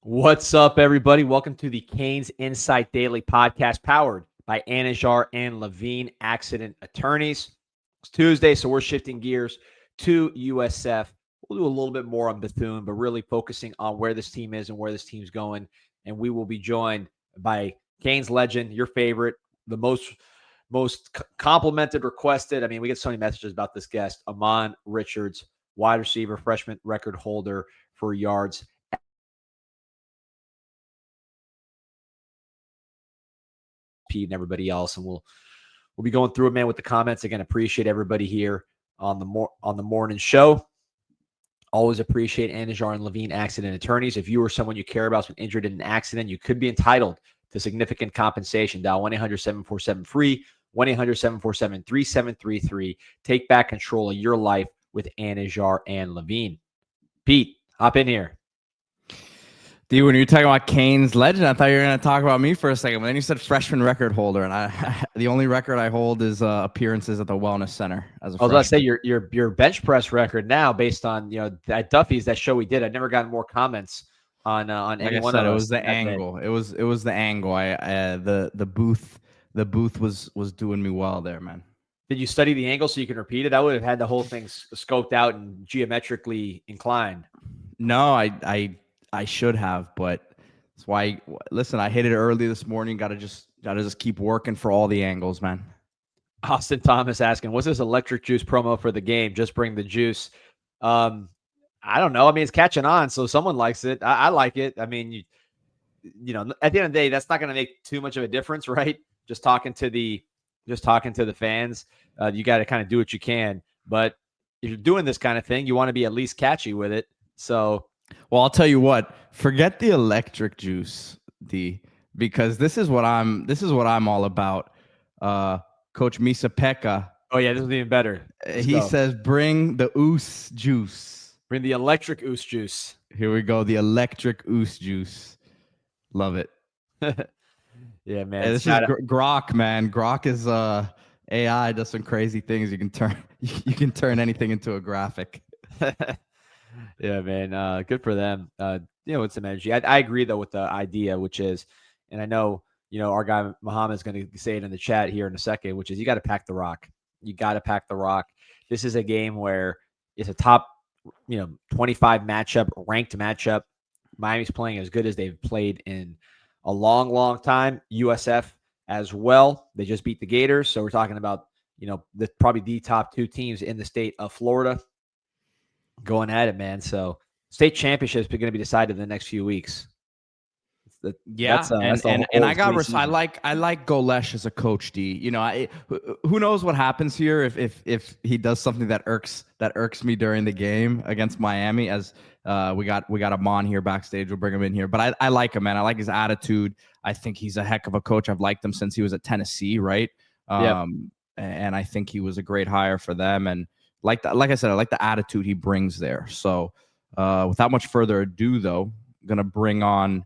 What's up, everybody? Welcome to the CanesInSight Daily Podcast, powered by Anajar and Levine Accident Attorneys. It's Tuesday, so we're shifting gears to USF. We'll do a little bit more on Bethune, but really focusing on where this team is and where this team's going. And we will be joined by Canes legend, your favorite, the most complimented, requested. I mean, we get so many messages about this guest, Ahmmon Richards, wide receiver, freshman record holder for yards. Pete and everybody else, and we'll be going through it, man, with the comments. Again, appreciate everybody here on the morning show. Always appreciate Anajar and Levine Accident Attorneys. If you or someone you care about has been injured in an accident, you could be entitled to significant compensation. Dial 1-800-747-FREE, 1-800-747-3733. Take back control of your life with Anajar and Levine. Pete, hop in here. Dude, when you were talking about Canes legend, I thought you were going to talk about me for a second, but then you said freshman record holder, and the only record I hold is appearances at the Wellness Center as a freshman. I was going to say your bench press record now, based on at Duffy's, that show we did. I've never gotten more comments on any one of us. It was the angle. It was the angle. The booth was doing me well there, man. Did you study the angle so you can repeat it? I would have had the whole thing scoped out and geometrically inclined. No, I should have, but that's why. Listen, I hit it early this morning. Gotta just keep working for all the angles, man. Austin Thomas asking, "What's this electric juice promo for the game? Just bring the juice." I don't know. I mean, it's catching on, so someone likes it. I like it. I mean, you know, at the end of the day, that's not going to make too much of a difference, right? Just talking to the fans. You got to kind of do what you can. But if you're doing this kind of thing, you want to be at least catchy with it. So. Well, I'll tell you what. Forget the electric juice, D, because this is what I'm all about. Coach Misapeka. Oh yeah, this is even better. He says, "Bring the oos juice. Bring the electric oos juice." Here we go. The electric oos juice. Love it. Yeah, man. Hey, this is Grok, man. Grok is AI. Does some crazy things. You can turn anything into a graphic. Yeah, man. Good for them. With some energy. I agree though with the idea, which is, and I know, our guy Muhammad is going to say it in the chat here in a second, which is you got to pack the rock. You got to pack the rock. This is a game where it's a top, 25 matchup, ranked matchup. Miami's playing as good as they've played in a long, long time. USF as well. They just beat the Gators. So we're talking about, probably the top two teams in the state of Florida going at it, man. So state championship is going to be decided in the next few weeks. I like Golesh as a coach, D. Who knows what happens here if he does something that irks me during the game against Miami. As we got Aman here backstage, we'll bring him in here. But I like him, man. I like his attitude. I think he's a heck of a coach. I've liked him since he was at Tennessee, right? And I think he was a great hire for them. And like I said, I like the attitude he brings there. So without much further ado, though, I'm gonna bring on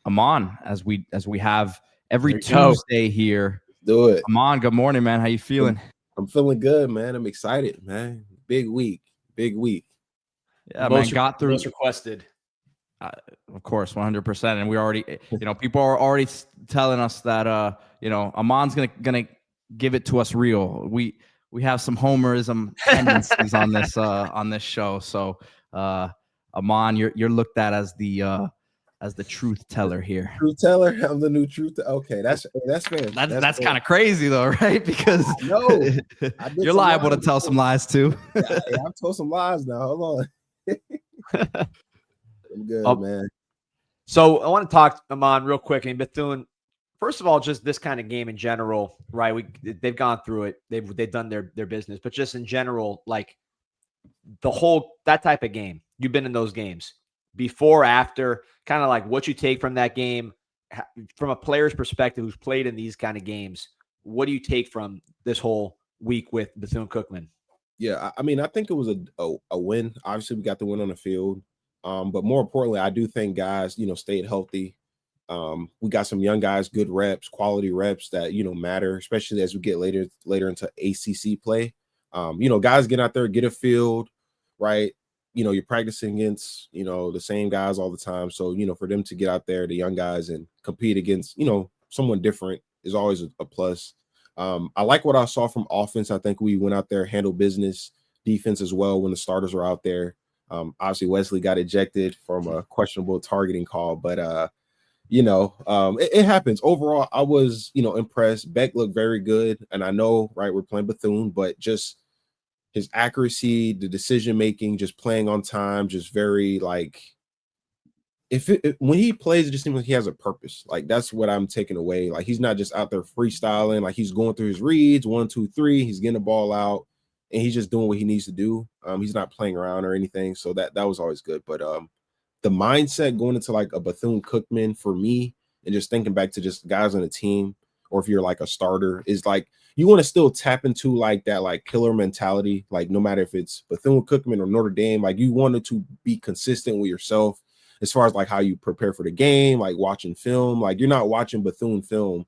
Aman as we have every Tuesday here. Let's do it. Aman, good morning, man. How you feeling? I'm feeling good, man. I'm excited, man. Big week. Yeah, man. Got through. Most requested. Of course, 100%. And we already, people are already telling us that, Aman's gonna give it to us real. We have some homerism tendencies on this show. So, Aman, you're looked at as the truth teller here. Truth teller? I'm the new truth. Okay, that's fair. That's kind of crazy though, right? Because you're liable to tell some lies too. I've told some lies now. Hold on. I'm good, man. So I want to talk, Aman, real quick. And Bethune, first of all, just this kind of game in general, right? They've gone through it. They've done their business, but just in general, like that type of game. You've been in those games before, after, kind of like what you take from that game from a player's perspective who's played in these kind of games. What do you take from this whole week with Bethune-Cookman? Yeah, I mean, I think it was a win. Obviously, we got the win on the field. But more importantly, I do think guys, stayed healthy. We got some young guys, good reps, quality reps that, matter, especially as we get later into ACC play. Guys get out there, get a field, right? you're practicing against, the same guys all the time. So, for them to get out there, the young guys, and compete against, someone different is always a plus. I like what I saw from offense. I think we went out there, handled business. Defense as well when the starters were out there. Obviously, Wesley got ejected from a questionable targeting call, but it happens. Overall, I was, impressed. Beck looked very good, and I know, right, we're playing Bethune, but just his accuracy, the decision making, just playing on time, just very like. When he plays, it just seems like he has a purpose. Like that's what I'm taking away. Like he's not just out there freestyling. Like he's going through his reads, 1, 2, 3. He's getting the ball out, and he's just doing what he needs to do. He's not playing around or anything. So that was always good. But the mindset going into like a Bethune-Cookman for me, and just thinking back to just guys on the team, or if you're like a starter, is like you want to still tap into like that like killer mentality. Like no matter if it's Bethune-Cookman or Notre Dame, like you wanted to be consistent with yourself. As far as like how you prepare for the game, like watching film, like you're not watching Bethune film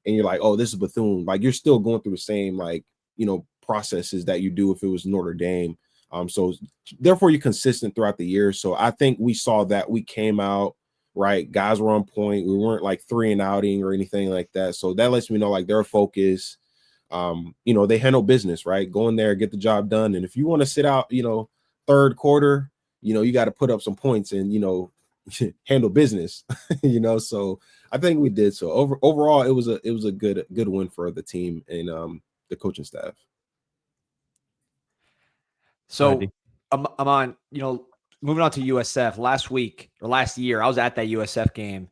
and you're like, oh, this is Bethune. Like you're still going through the same like, processes that you do if it was Notre Dame. So therefore you're consistent throughout the year. So I think we saw that we came out, right? Guys were on point. We weren't like 3 and outing or anything like that. So that lets me know like their focus, they handle business, right? Go in there, get the job done. And if you want to sit out, third quarter, you got to put up some points and, handle business, so I think we did. So overall, it was a good win for the team and the coaching staff. So Aman, moving on to USF last week or last year, I was at that USF game.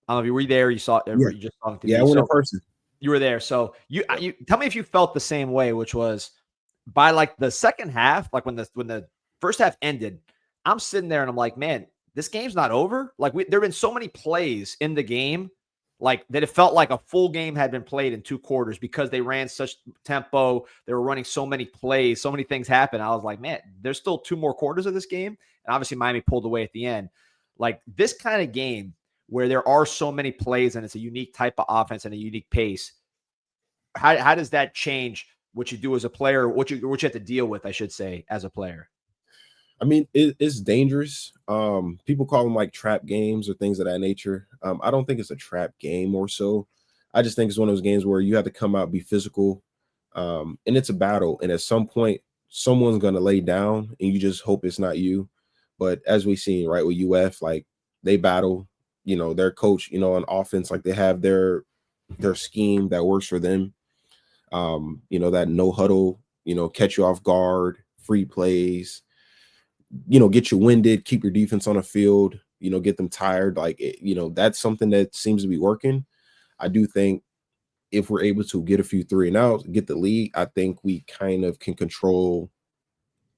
I don't know if you were there, you saw it, you just saw it. I went in person. You were there. So you tell me if you felt the same way, which was by like the second half, like when the first half ended, I'm sitting there and I'm like, man, this game's not over. Like there have been so many plays in the game, like that it felt like a full game had been played in 2 quarters because they ran such tempo. They were running so many plays, so many things happened. I was like, man, there's still 2 more quarters of this game. And obviously Miami pulled away at the end. Like this kind of game where there are so many plays and it's a unique type of offense and a unique pace. How does that change what you do as a player, what you have to deal with, I should say, as a player? I mean, it's dangerous. People call them like trap games or things of that nature. I don't think it's a trap game or so. I just think it's one of those games where you have to come out, be physical, and it's a battle. And at some point, someone's going to lay down, and you just hope it's not you. But as we've seen, right, with UF, like they battle, their coach, on offense, like they have their scheme that works for them. That no huddle, catch you off guard, free plays. Get you winded, keep your defense on the field, get them tired. Like, that's something that seems to be working. I do think if we're able to get a few 3 and outs, get the lead, I think we kind of can control,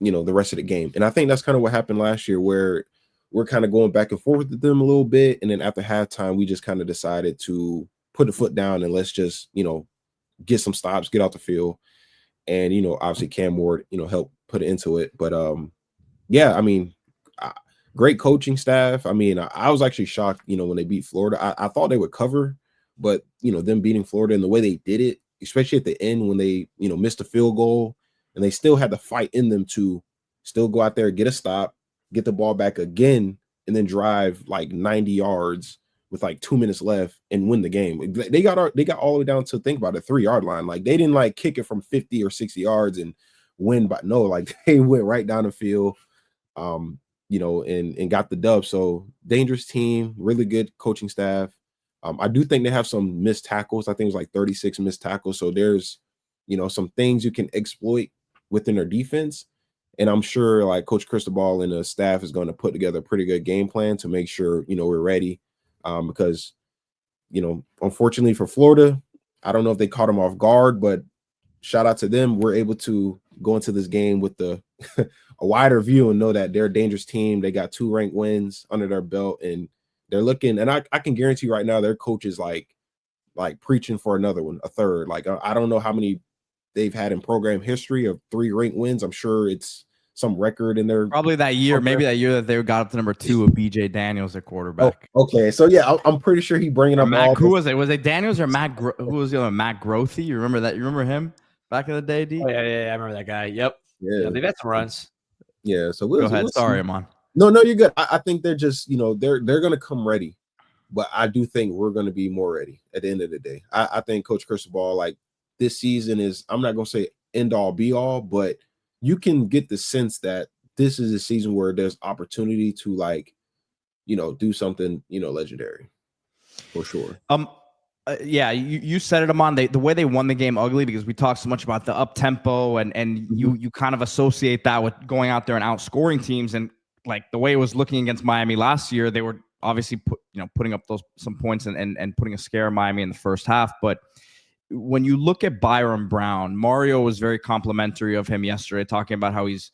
the rest of the game. And I think that's kind of what happened last year, where we're kind of going back and forth with them a little bit. And then after halftime, we just kind of decided to put the foot down and let's just, get some stops, get out the field. And, obviously Cam Ward, help put it into it. But, yeah, I mean, great coaching staff. I mean, I was actually shocked, when they beat Florida. I thought they would cover, but, them beating Florida and the way they did it, especially at the end when they, missed a field goal and they still had the fight in them to still go out there, get a stop, get the ball back again, and then drive like 90 yards with like 2 minutes left and win the game. They got all the way down to, think about it, 3-yard line. Like they didn't like kick it from 50 or 60 yards and win, but no, like they went right down the field. And got the dub. So dangerous team, really good coaching staff. I do think they have some missed tackles. I think it was like 36 missed tackles. So there's, some things you can exploit within their defense. And I'm sure like Coach Cristobal and the staff is going to put together a pretty good game plan to make sure, we're ready. Because, unfortunately for Florida, I don't know if they caught them off guard, but shout out to them. We're able to go into this game with a wider view and know that they're a dangerous team. They got 2 ranked wins under their belt, and they're looking. And I can guarantee you right now, their coach is like preaching for another one, a third. Like I don't know how many they've had in program history of 3 ranked wins. I'm sure it's some record in their probably that year, maybe that year that they got up to number 2 with BJ Daniels, their quarterback. Oh, okay, so yeah, I'm pretty sure he bringing up Matt. Who was it? Was it Daniels or Matt? Who was the other? Matt Grothy? You remember that? You remember him back in the day, D? Oh, yeah, I remember that guy. Yep. Yeah, they've had some runs. Yeah. So Go ahead. Sorry, Aman. No, you're good. I think they're just, they're gonna come ready, but I do think we're gonna be more ready at the end of the day. I think Coach Cristobal, like this season is, I'm not gonna say end all be all, but you can get the sense that this is a season where there's opportunity to do something, legendary for sure. Yeah, you said it, Aman. The way they won the game ugly, because we talked so much about the up tempo and you kind of associate that with going out there and outscoring teams, and like the way it was looking against Miami last year, they were obviously putting up some points and putting a scare in Miami in the first half. But when you look at Byrum Brown, Mario was very complimentary of him yesterday, talking about how he's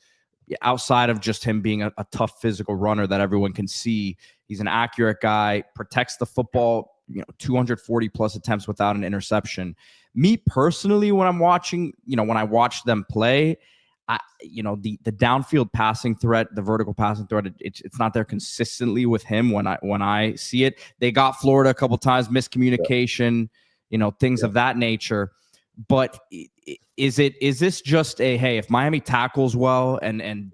outside of just him being a tough physical runner that everyone can see. He's an accurate guy, protects the football. 240 plus attempts without an interception. Me personally, when I'm watching, when I watch them play, the downfield passing threat, the vertical passing threat, it's not there consistently with him. When I see it, they got Florida a couple times, miscommunication, things of that nature. But is this just a, hey, if Miami tackles well and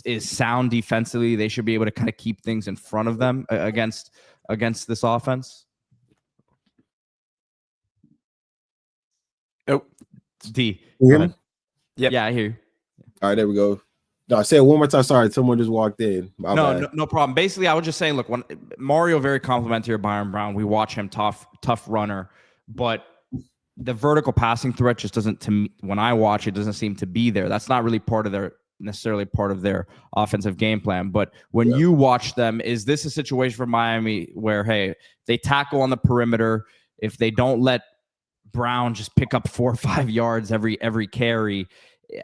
is sound defensively, they should be able to kind of keep things in front of them against this offense? Oh, D. You hear me? Yep. Yeah, I hear you. All right, there we go. No, say it one more time. Sorry, someone just walked in. No problem. Basically, I was just saying, look, when Mario very complimentary of Byrum Brown, we watch him tough runner, but the vertical passing threat just doesn't, to me, when I watch it, doesn't seem to be there. That's not really necessarily part of their offensive game plan. But when you watch them, is this a situation for Miami where, hey, they tackle on the perimeter, if they don't let Brown just pick up 4 or 5 yards every carry,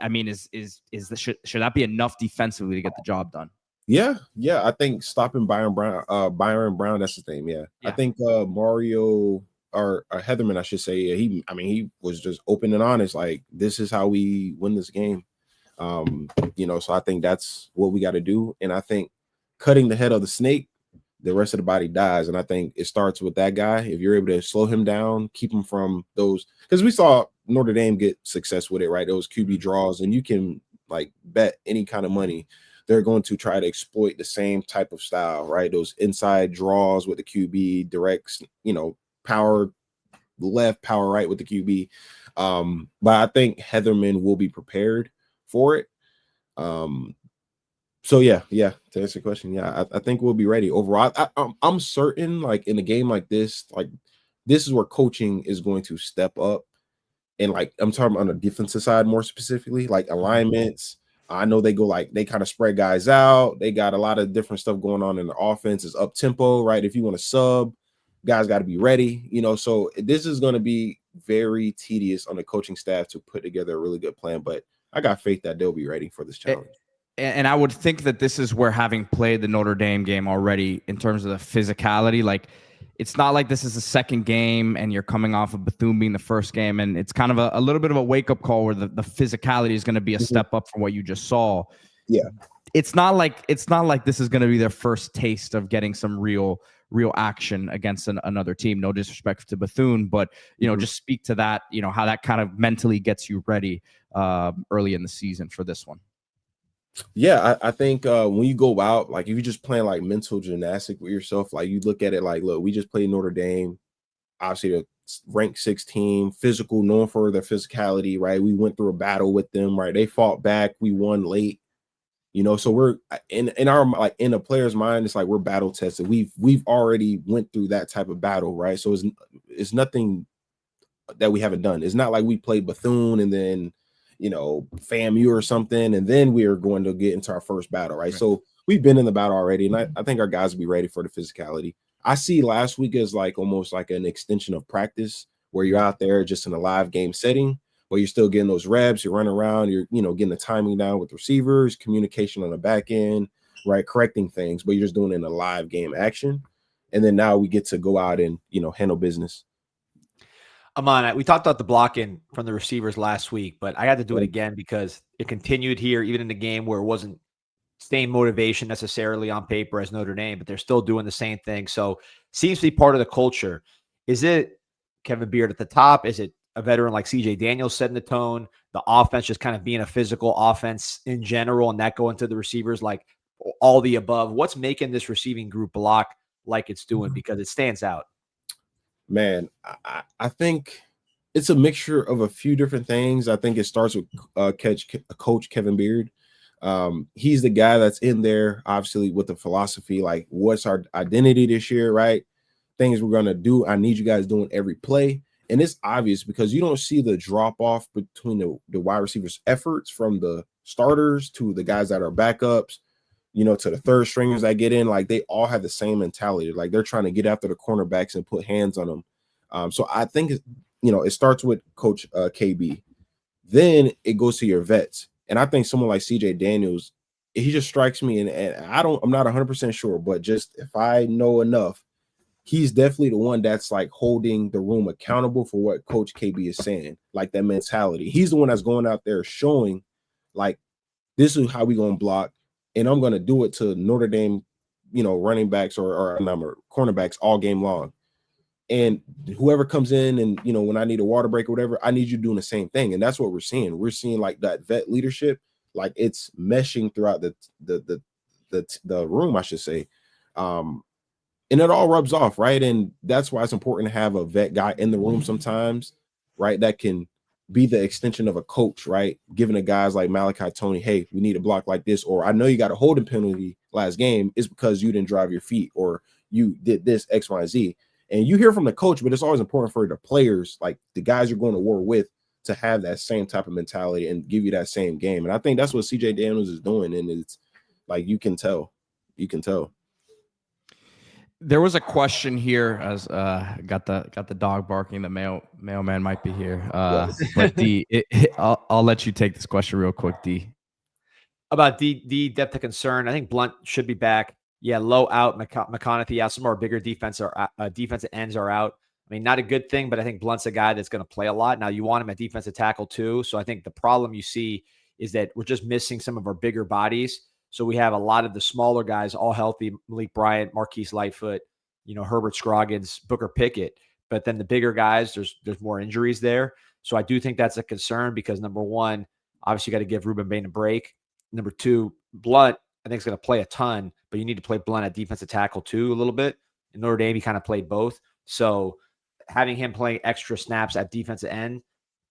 I mean, should that be enough defensively to get the job done? Yeah. I think stopping Byrum Brown, that's his name. Yeah. I think Mario or Heatherman, I should say, he was just open and honest. Like, this is how we win this game. So I think that's what we got to do. And I think cutting the head of the snake, the rest of the body dies. And I think it starts with that guy. If you're able to slow him down, keep him from those, because we saw Notre Dame get success with it, right? Those QB draws, and you can bet any kind of money they're going to try to exploit the same type of style, right? Those inside draws with the QB, directs, power left, power right with the QB. But I think Heatherman will be prepared for it. So yeah, to answer your question, I think we'll be ready overall. I'm certain, like in a game like this is where coaching is going to step up, and I'm talking on the defensive side more specifically, like alignments. I know they kind of spread guys out. They got a lot of different stuff going on in the offense. It's up tempo, right? If you want to sub, guys got to be ready, So this is going to be very tedious on the coaching staff to put together a really good plan, but I got faith that they'll be ready for this challenge. And I would think that this is where, having played the Notre Dame game already in terms of the physicality, like, it's not like this is the second game and you're coming off of Bethune being the first game, and it's kind of a little bit of a wake-up call where the physicality is going to be a step up from what you just saw. Yeah. It's not like this is going to be their first taste of getting some real action against another team. No disrespect to Bethune, but just speak to that, how that kind of mentally gets you ready early in the season for this one. Yeah, I think when you go out, if you're just playing mental gymnastics with yourself, you look at it look, we just played Notre Dame, obviously a ranked 6 team, physical, known for their physicality, right? We went through a battle with them, right? They fought back, we won late, so we're in our in a player's mind, it's we're battle tested. We've already went through that type of battle, right? So it's nothing that we haven't done. It's not like we played Bethune and then FAMU or something, and then we are going to get into our first battle, right? So we've been in the battle already, and I think our guys will be ready for the physicality. I see last week as almost an extension of practice, where you're out there just in a live game setting, where you're still getting those reps, you're running around, you're getting the timing down with receivers, communication on the back end, right, correcting things, but you're just doing it in a live game action. And then now we get to go out and handle business. Aman, we talked about the blocking from the receivers last week, but I had to do it again because it continued here, even in the game where it wasn't same motivation necessarily on paper as Notre Dame, but they're still doing the same thing. So seems to be part of the culture. Is it Kevin Beard at the top? Is it a veteran like CJ Daniels setting the tone, the offense just kind of being a physical offense in general, and that going to the receivers, like all the above? What's making this receiving group block like it's doing? Because it stands out. Man, I think it's a mixture of a few different things. I think it starts with Coach Kevin Beard. He's the guy that's in there, obviously, with the philosophy, like, what's our identity this year, right? Things we're going to do. I need you guys doing every play. And it's obvious because you don't see the drop off between the wide receivers' efforts from the starters to the guys that are backups, to the third stringers that get in. Like, they all have the same mentality. Like, they're trying to get after the cornerbacks and put hands on them. So I think, it starts with Coach KB. Then it goes to your vets. And I think someone like CJ Daniels, he just strikes me, and I'm not 100% sure, but just if I know enough, he's definitely the one that's like holding the room accountable for what Coach KB is saying, like that mentality. He's the one that's going out there showing, like, this is how we going to block, and I'm going to do it to Notre Dame, running backs or cornerbacks all game long. And whoever comes in and, when I need a water break or whatever, I need you doing the same thing. And that's what we're seeing. We're seeing like that vet leadership, like it's meshing throughout the room, I should say. And it all rubs off, right? And that's why it's important to have a vet guy in the room sometimes, right? That can be the extension of a coach, right? Giving the guys like Malachi Tony, hey, we need a block like this, or I know you got a holding penalty last game is because you didn't drive your feet or you did this X, Y, and Z. And you hear from the coach, but it's always important for the players, like the guys you're going to war with, to have that same type of mentality and give you that same game. And I think that's what CJ Daniels is doing. And it's like, you can tell. There was a question here as got the dog barking. The mailman might be here. But D, I'll let you take this question real quick, D. About D depth of concern. I think Blunt should be back. Yeah, low out, McConaughey out. Some of our bigger defensive ends are out. I mean, not a good thing, but I think Blunt's a guy that's going to play a lot. Now, you want him at defensive tackle too. So I think the problem you see is that we're just missing some of our bigger bodies. So we have a lot of the smaller guys all healthy: Malik Bryant, Marquise Lightfoot, Herbert Scroggins, Booker Pickett. But then the bigger guys, there's more injuries there. So I do think that's a concern because, number one, obviously you got to give Ruben Bain a break. Number two, Blunt, I think, is going to play a ton, but you need to play Blunt at defensive tackle too a little bit. In Notre Dame, he kind of played both. So having him playing extra snaps at defensive end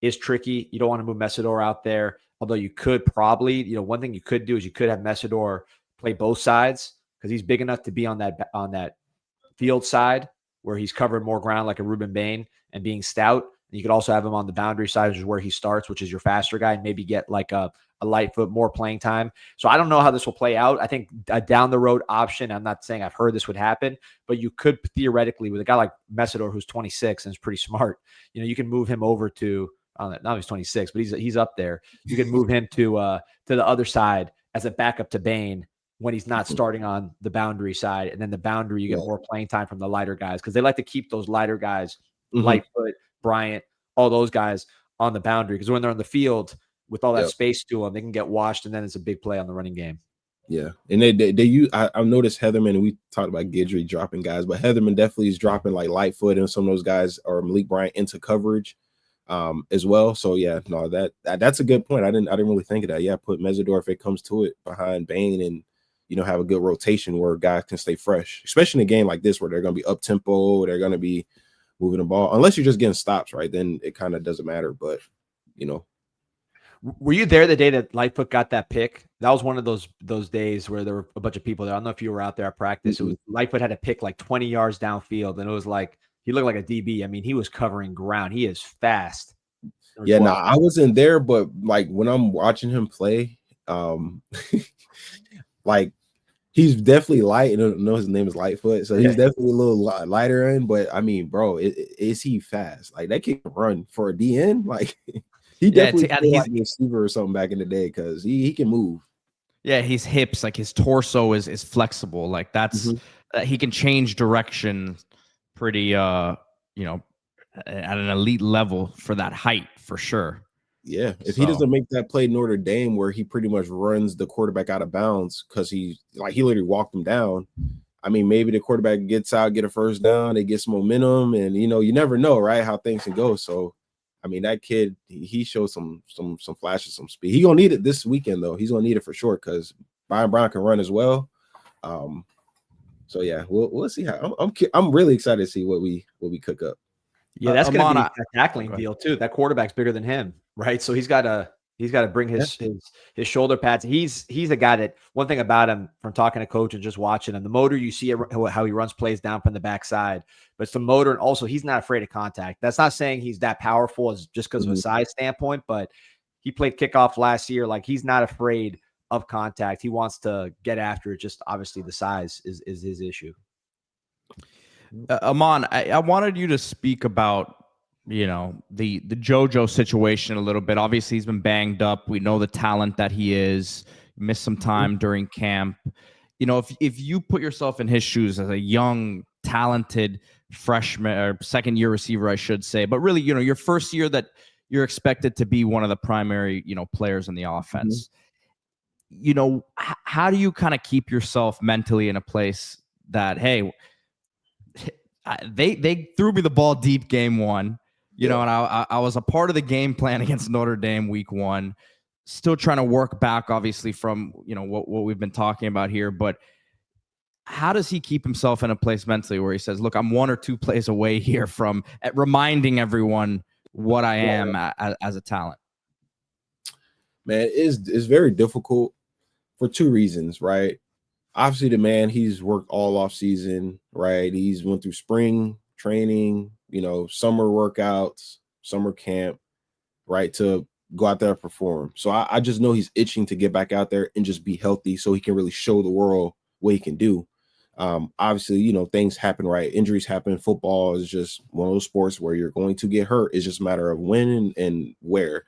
is tricky. You don't want to move Mesidor out there, although you could probably, one thing you could do is you could have Mesidor play both sides because he's big enough to be on that field side where he's covering more ground like a Ruben Bain and being stout. And you could also have him on the boundary side, which is where he starts, which is your faster guy, and maybe get like a Lightfoot more playing time. So I don't know how this will play out. I think a down the road option, I'm not saying I've heard this would happen, but you could theoretically, with a guy like Mesidor who's 26 and is pretty smart, you can move him over to, now he's 26, but he's up there. You can move him to the other side as a backup to Bain when he's not starting on the boundary side. And then the boundary, you get more playing time from the lighter guys because they like to keep those lighter guys, Lightfoot, Bryant, all those guys on the boundary because when they're on the field with all that space to them, they can get washed, and then it's a big play on the running game. Yeah, and they use. I've noticed Heatherman, and we talked about Guidry dropping guys, but Heatherman definitely is dropping like Lightfoot and some of those guys, or Malik Bryant, into coverage as well. So yeah, no, that's a good point. I didn't really think of that. Yeah, put Mesidor if it comes to it behind Bain, and have a good rotation where guys can stay fresh, especially in a game like this where they're going to be up tempo, they're going to be moving the ball. Unless you're just getting stops, right? Then it kind of doesn't matter. But Were you there the day that Lightfoot got that pick? That was one of those days where there were a bunch of people there. I don't know if you were out there at practice. It was Lightfoot had a pick like 20 yards downfield, and it was like he looked like a DB. I mean, he was covering ground. He is fast. Yeah, no, I wasn't there, but like when I'm watching him play, like he's definitely light. I don't know his name is Lightfoot, so he's definitely a little lighter in. But I mean, bro, is he fast? Like that kid can run for a DN, like. He definitely like a receiver or something back in the day because he can move. Yeah, his hips, like his torso is flexible. Like that's he can change direction pretty at an elite level for that height for sure. Yeah, if he doesn't make that play Notre Dame where he pretty much runs the quarterback out of bounds because he literally walked him down. I mean, maybe the quarterback gets out, get a first down, they get some momentum, and you never know, right, how things can go. So I mean, that kid, he showed some flashes, some speed. He gonna need it this weekend though. He's gonna need it for sure because Byrum Brown can run as well. So yeah, we'll see how. I'm really excited to see what we cook up. Yeah, that's going to Amon, be a tackling deal too. That quarterback's bigger than him, right? So he's got to bring his shoulder pads. He's a guy that, one thing about him from talking to coach and just watching him, the motor, you see how he runs plays down from the backside, but it's the motor, and also he's not afraid of contact. That's not saying he's that powerful as just because of a size standpoint, but he played kickoff last year. Like, he's not afraid of contact. He wants to get after it. Just obviously the size is his issue. Aman, I wanted you to speak about, the Jojo situation a little bit. Obviously, he's been banged up. We know the talent that he is. Missed some time during camp. If you put yourself in his shoes as a young, talented freshman or second-year receiver, I should say, but really, your first year that you're expected to be one of the primary, players in the offense. How do you kind of keep yourself mentally in a place that, hey, they threw me the ball deep game one, and I was a part of the game plan against Notre Dame week one, still trying to work back, obviously, from, what we've been talking about here. But how does he keep himself in a place mentally where he says, look, I'm 1 or 2 plays away here from reminding everyone what I am as a talent? Man, it's very difficult for 2 reasons, right? Obviously, the man, he's worked all off season, right? He's went through spring training, summer workouts, summer camp, right, to go out there and perform. So I just know he's itching to get back out there and just be healthy so he can really show the world what he can do. Obviously, things happen, right? Injuries happen. Football is just one of those sports where you're going to get hurt. It's just a matter of when and where,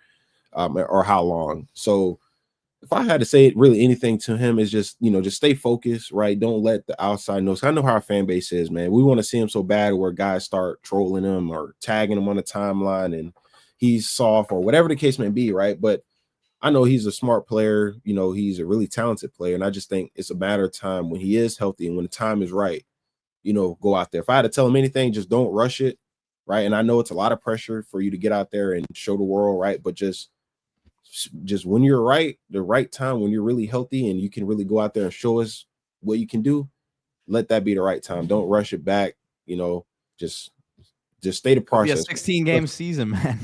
or how long. So if I had to say really anything to him, is just, just stay focused, right? Don't let the outside noise. I know how our fan base is, man. We want to see him so bad where guys start trolling him or tagging him on the timeline and he's soft or whatever the case may be, right? But I know he's a smart player. He's a really talented player. And I just think it's a matter of time when he is healthy and when the time is right, go out there. If I had to tell him anything, just don't rush it, right? And I know it's a lot of pressure for you to get out there and show the world, right? But just when you're right, the right time, when you're really healthy and you can really go out there and show us what you can do, let that be the right time. Don't rush it back. Just stay the process. It'll be a 16-game season, man.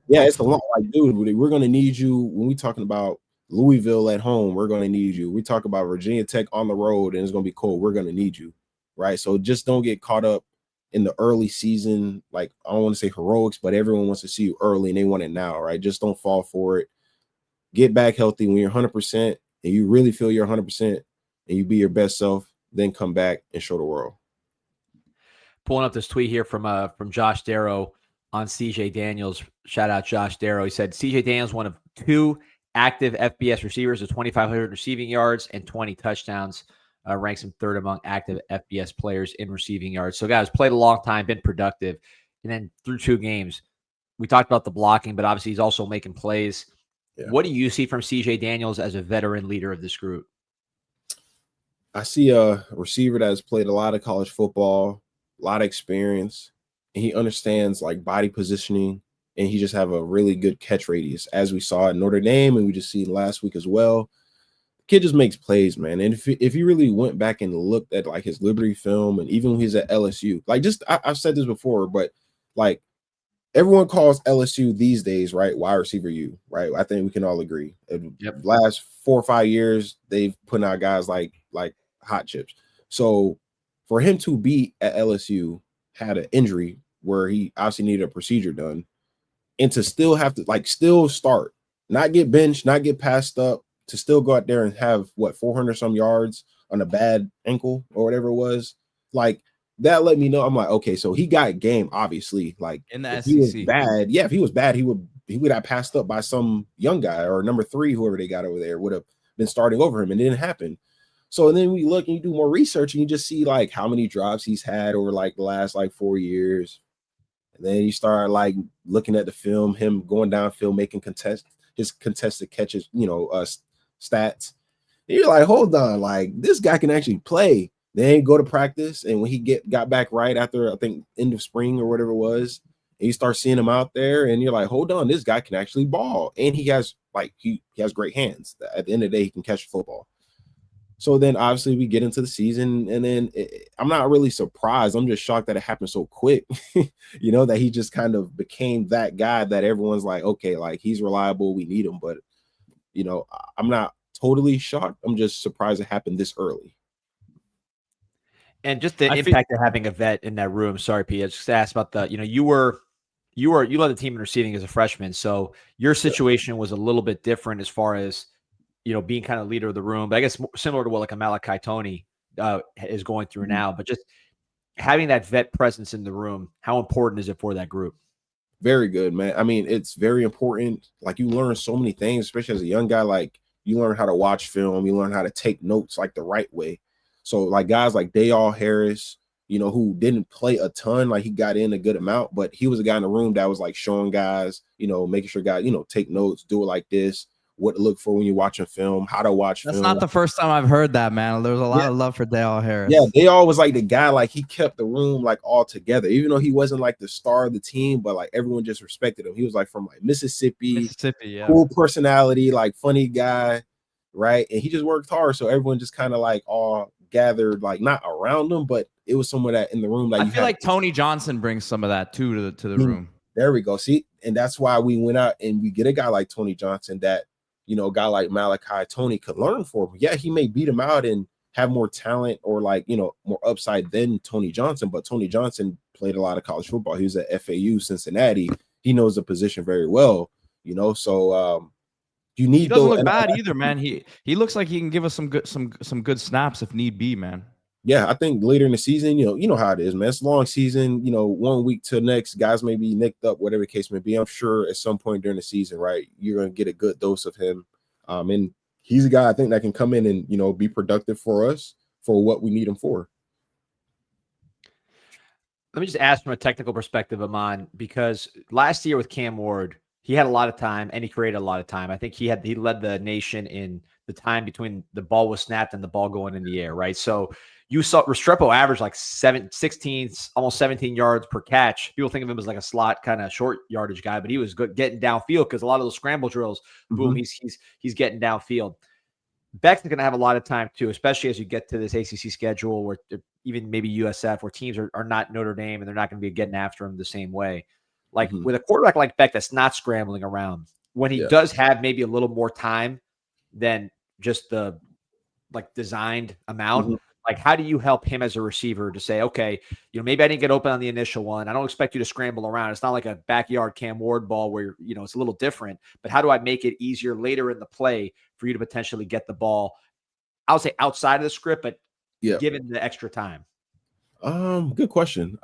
Yeah, it's a lot. Like, dude, we're going to need you when we talking about Louisville at home. We're going to need you. We talk about Virginia Tech on the road and it's going to be cold. We're going to need you, right? So just don't get caught up in the early season. Like, I don't want to say heroics, but everyone wants to see you early and they want it now, right? Just don't fall for it. Get back healthy when you're 100% and you really feel you're 100% and you be your best self, then come back and show the world. Pulling up this tweet here from Josh Darrow on CJ Daniels. Shout out Josh Darrow. He said CJ Daniels, one of 2 active FBS receivers with 2,500 receiving yards and 20 touchdowns, ranks him 3rd among active FBS players in receiving yards. So guys, played a long time, been productive. And then through 2 games, we talked about the blocking, but obviously he's also making plays. Yeah. What do you see from CJ Daniels as a veteran leader of this group? I see a receiver that has played a lot of college football, a lot of experience, and he understands like body positioning, and he just have a really good catch radius, as we saw at Notre Dame, and we just see last week as well. The kid just makes plays, man. And if he really went back and looked at like his Liberty film, and even when he's at LSU, like I've said this before, but like, everyone calls LSU these days, right, wide receiver U, right? I think we can all agree. Yep. Last 4 or 5 years, they've put out guys like hot chips. So for him to be at LSU, had an injury where he obviously needed a procedure done, and to still have to still start, not get benched, not get passed up, to still go out there and have 400 some yards on a bad ankle or whatever it was, like, that let me know. I'm like, okay, so he got game, obviously. Like, in the if SEC. he was bad, if he was bad, he would have passed up by some young guy or number 3, whoever they got over there, would have been starting over him, and it didn't happen. So then we look and you do more research and you just see like how many drops he's had over like the last 4 years. And then you start like looking at the film, him going downfield, making his contested catches, stats. And you're like, hold on, like this guy can actually play. Then go to practice, and when he got back right after I think end of spring or whatever it was, And you start seeing him out there, and you're like, hold on, this guy can actually ball, and he has great hands. At the end of the day, he can catch a football. So then obviously we get into the season, and then I'm not really surprised. I'm just shocked that it happened so quick, that he just kind of became that guy that everyone's like, okay, like he's reliable, we need him. But, I'm not totally shocked. I'm just surprised it happened this early. And just the impact of having a vet in that room. Sorry, Pete. I just asked about the, you led the team in receiving as a freshman. So your situation was a little bit different as far as, being kind of leader of the room, but I guess similar to what like a Malachi Tony is going through now, but just having that vet presence in the room, how important is it for that group? Very good, man. I mean, it's very important. Like you learn so many things, especially as a young guy, like you learn how to watch film, you learn how to take notes like the right way. So like guys like Dayall Harris, who didn't play a ton, like he got in a good amount, but he was a guy in the room that was like showing guys, making sure guys, take notes, do it like this, what to look for when you're watching film, how to watch That's film. not the first time I've heard that, man. There was a lot of love for Dayall Harris. Yeah, Dayall was like the guy, like he kept the room like all together, even though he wasn't like the star of the team, but like everyone just respected him. He was like from like Mississippi, yeah. Cool personality, like funny guy, right? And he just worked hard, so everyone just kind of like all gathered, like not around him, but it was someone that in the room. Like I feel like Tony Johnson brings some of that too to the room. There we go. See, and that's why we went out and we get a guy like Tony Johnson that, a guy like Malachi Tony could learn from. Yeah, he may beat him out and have more talent or like, more upside than Tony Johnson, but Tony Johnson played a lot of college football. He was at FAU Cincinnati. He knows the position very well, so you need. He doesn't look bad either, man. He looks like he can give us some good snaps if need be, man. Yeah, I think later in the season, you know how it is, man. It's a long season, 1 week to the next, guys may be nicked up, whatever the case may be. I'm sure at some point during the season, right, you're going to get a good dose of him. And he's a guy I think that can come in and, be productive for us for what we need him for. Let me just ask from a technical perspective, Aman, because last year with Cam Ward, he had a lot of time and he created a lot of time. I think he led the nation in the time between the ball was snapped and the ball going in the air, right? So you saw Restrepo average like 16, almost 17 yards per catch. People think of him as like a slot kind of short yardage guy, but he was good getting downfield because a lot of those scramble drills, boom, he's getting downfield. Beck's going to have a lot of time too, especially as you get to this ACC schedule where even maybe USF, where teams are not Notre Dame and they're not going to be getting after him the same way. Like with a quarterback like Beck that's not scrambling around, when he does have maybe a little more time than just the like designed amount, like how do you help him as a receiver to say, okay, maybe I didn't get open on the initial one. I don't expect you to scramble around. It's not like a backyard Cam Ward ball where, it's a little different, but how do I make it easier later in the play for you to potentially get the ball, I would say outside of the script, but given the extra time? Good question.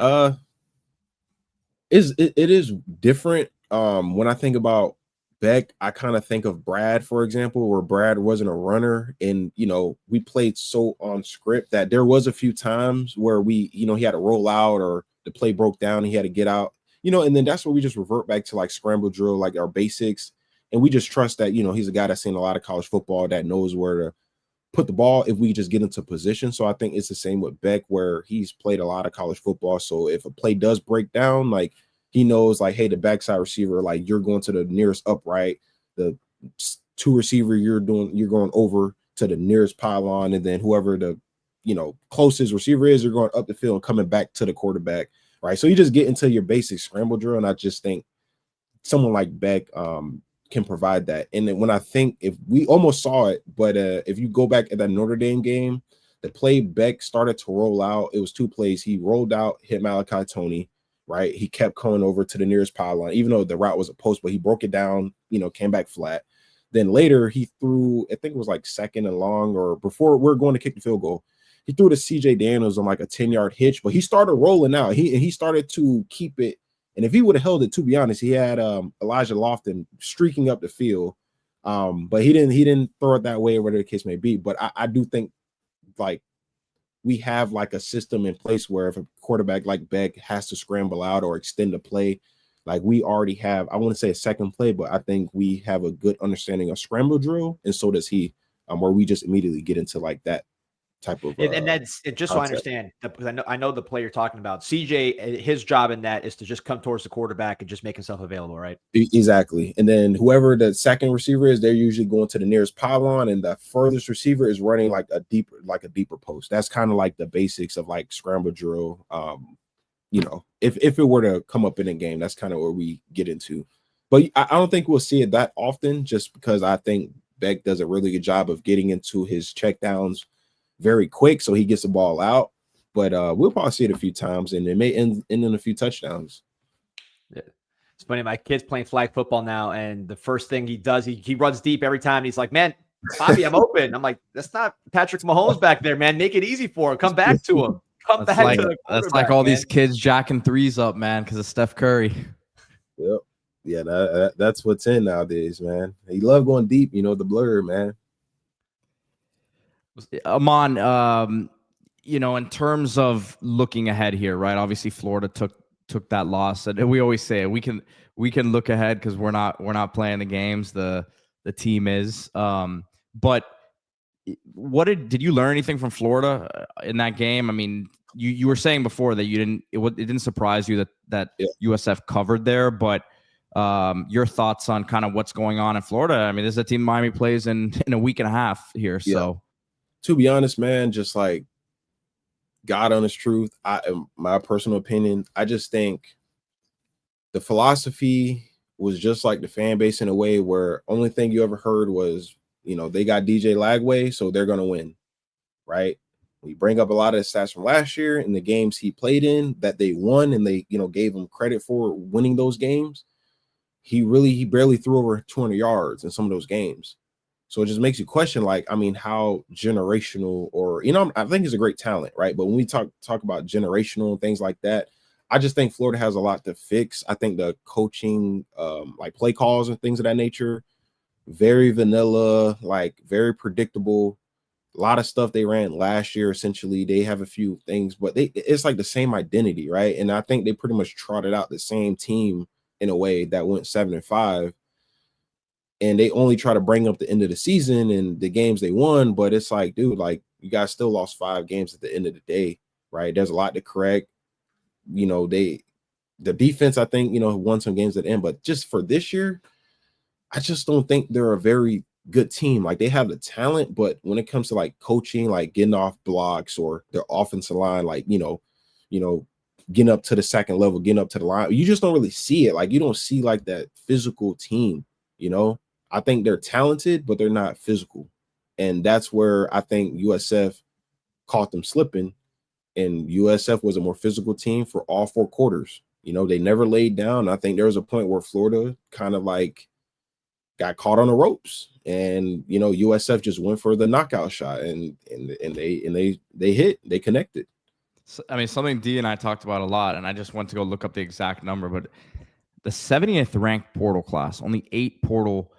It is different. When I think about Beck, I kind of think of Brad, for example, where Brad wasn't a runner and, we played so on script that there was a few times where we, he had to roll out or the play broke down and he had to get out, and then that's where we just revert back to like scramble drill, like our basics. And we just trust that, he's a guy that's seen a lot of college football that knows where to put the ball if we just get into position. So I think it's the same with Beck, where he's played a lot of college football. So if a play does break down, like he knows like, hey, the backside receiver, like you're going to the nearest upright, the two receiver you're going over to the nearest pylon, and then whoever the closest receiver is, you're going up the field and coming back to the quarterback, right? So you just get into your basic scramble drill, and I just think someone like Beck can provide that. And then when I think, if we almost saw it, but if you go back at that Notre Dame game, the play Beck started to roll out, it was two plays. He rolled out, hit Malachi Tony, right? He kept going over to the nearest pylon, even though the route was a post, but he broke it down, came back flat. Then later he threw, I think it was like second and long, or before we're going to kick the field goal, he threw to CJ Daniels on like a 10-yard hitch, but he started rolling out. He started to keep it. And if he would have held it, to be honest, he had Elijah Lofton streaking up the field. But he didn't throw it that way, or whatever the case may be. But I do think like we have like a system in place where if a quarterback like Beck has to scramble out or extend the play, like we already have, I want to say a second play, but I think we have a good understanding of scramble drill, and so does he, where we just immediately get into like that type of And that's it. Just so I concept. understand, because I know the play you're talking about. CJ, his job in that is to just come towards the quarterback and just make himself available, right? Exactly. And then whoever the second receiver is, they're usually going to the nearest pylon, and the furthest receiver is running like a deeper post. That's kind of like the basics of like scramble drill. You know, if it were to come up in a game, that's kind of where we get into. But I don't think we'll see it that often, just because I think Beck does a really good job of getting into his checkdowns very quick, so he gets the ball out. But we'll probably see it a few times, and it may end in a few touchdowns. Yeah. It's funny. My kid's playing flag football now, and the first thing he does, he runs deep every time. And he's like, "Man, Bobby, I'm open." I'm like, "That's not Patrick Mahomes back there, man. Make it easy for him. Come back to him. Come back to the That's like all these kids jacking threes up, man, because of Steph Curry. Yep. Yeah, that's what's in nowadays, man. He love going deep, you know, the blur, man. Aman, you know, in terms of looking ahead here, right? Obviously, Florida took that loss, and we always say we can look ahead because we're not playing the games. The team is, but what did you learn anything from Florida in that game? I mean, you were saying before that it didn't surprise you that USF covered there, but your thoughts on kind of what's going on in Florida? I mean, this is a team Miami plays in a week and a half here, so. To be honest, man, just like God honest truth, my personal opinion, I just think the philosophy was just like the fan base in a way where only thing you ever heard was, you know, they got DJ Lagway, so they're gonna win, right? We bring up a lot of the stats from last year and the games he played in that they won, and they, you know, gave him credit for winning those games. He barely threw over 200 yards in some of those games. So it just makes you question, like, I mean, how generational, or, you know, I think he's a great talent, right? But when we talk about generational and things like that, I just think Florida has a lot to fix. I think the coaching, like play calls and things of that nature, very vanilla, like very predictable. A lot of stuff they ran last year, essentially. They have a few things, but it's like the same identity, right? And I think they pretty much trotted out the same team in a way that went 7-5. And they only try to bring up the end of the season and the games they won, but it's like, dude, like, you guys still lost 5 games at the end of the day, right? There's a lot to correct. You know, the defense, I think, you know, won some games at the end, but just for this year, I just don't think they're a very good team. Like, they have the talent, but when it comes to like coaching, like getting off blocks or their offensive line, like, you know, getting up to the second level, getting up to the line, you just don't really see it. Like, you don't see like that physical team, you know. I think they're talented, but they're not physical. And that's where I think USF caught them slipping. And USF was a more physical team for all 4 quarters. You know, they never laid down. I think there was a point where Florida kind of like got caught on the ropes. And, you know, USF just went for the knockout shot, and they hit, they connected. So, I mean, something D and I talked about a lot, and I just went to go look up the exact number, but the 70th ranked portal class, only 8 portal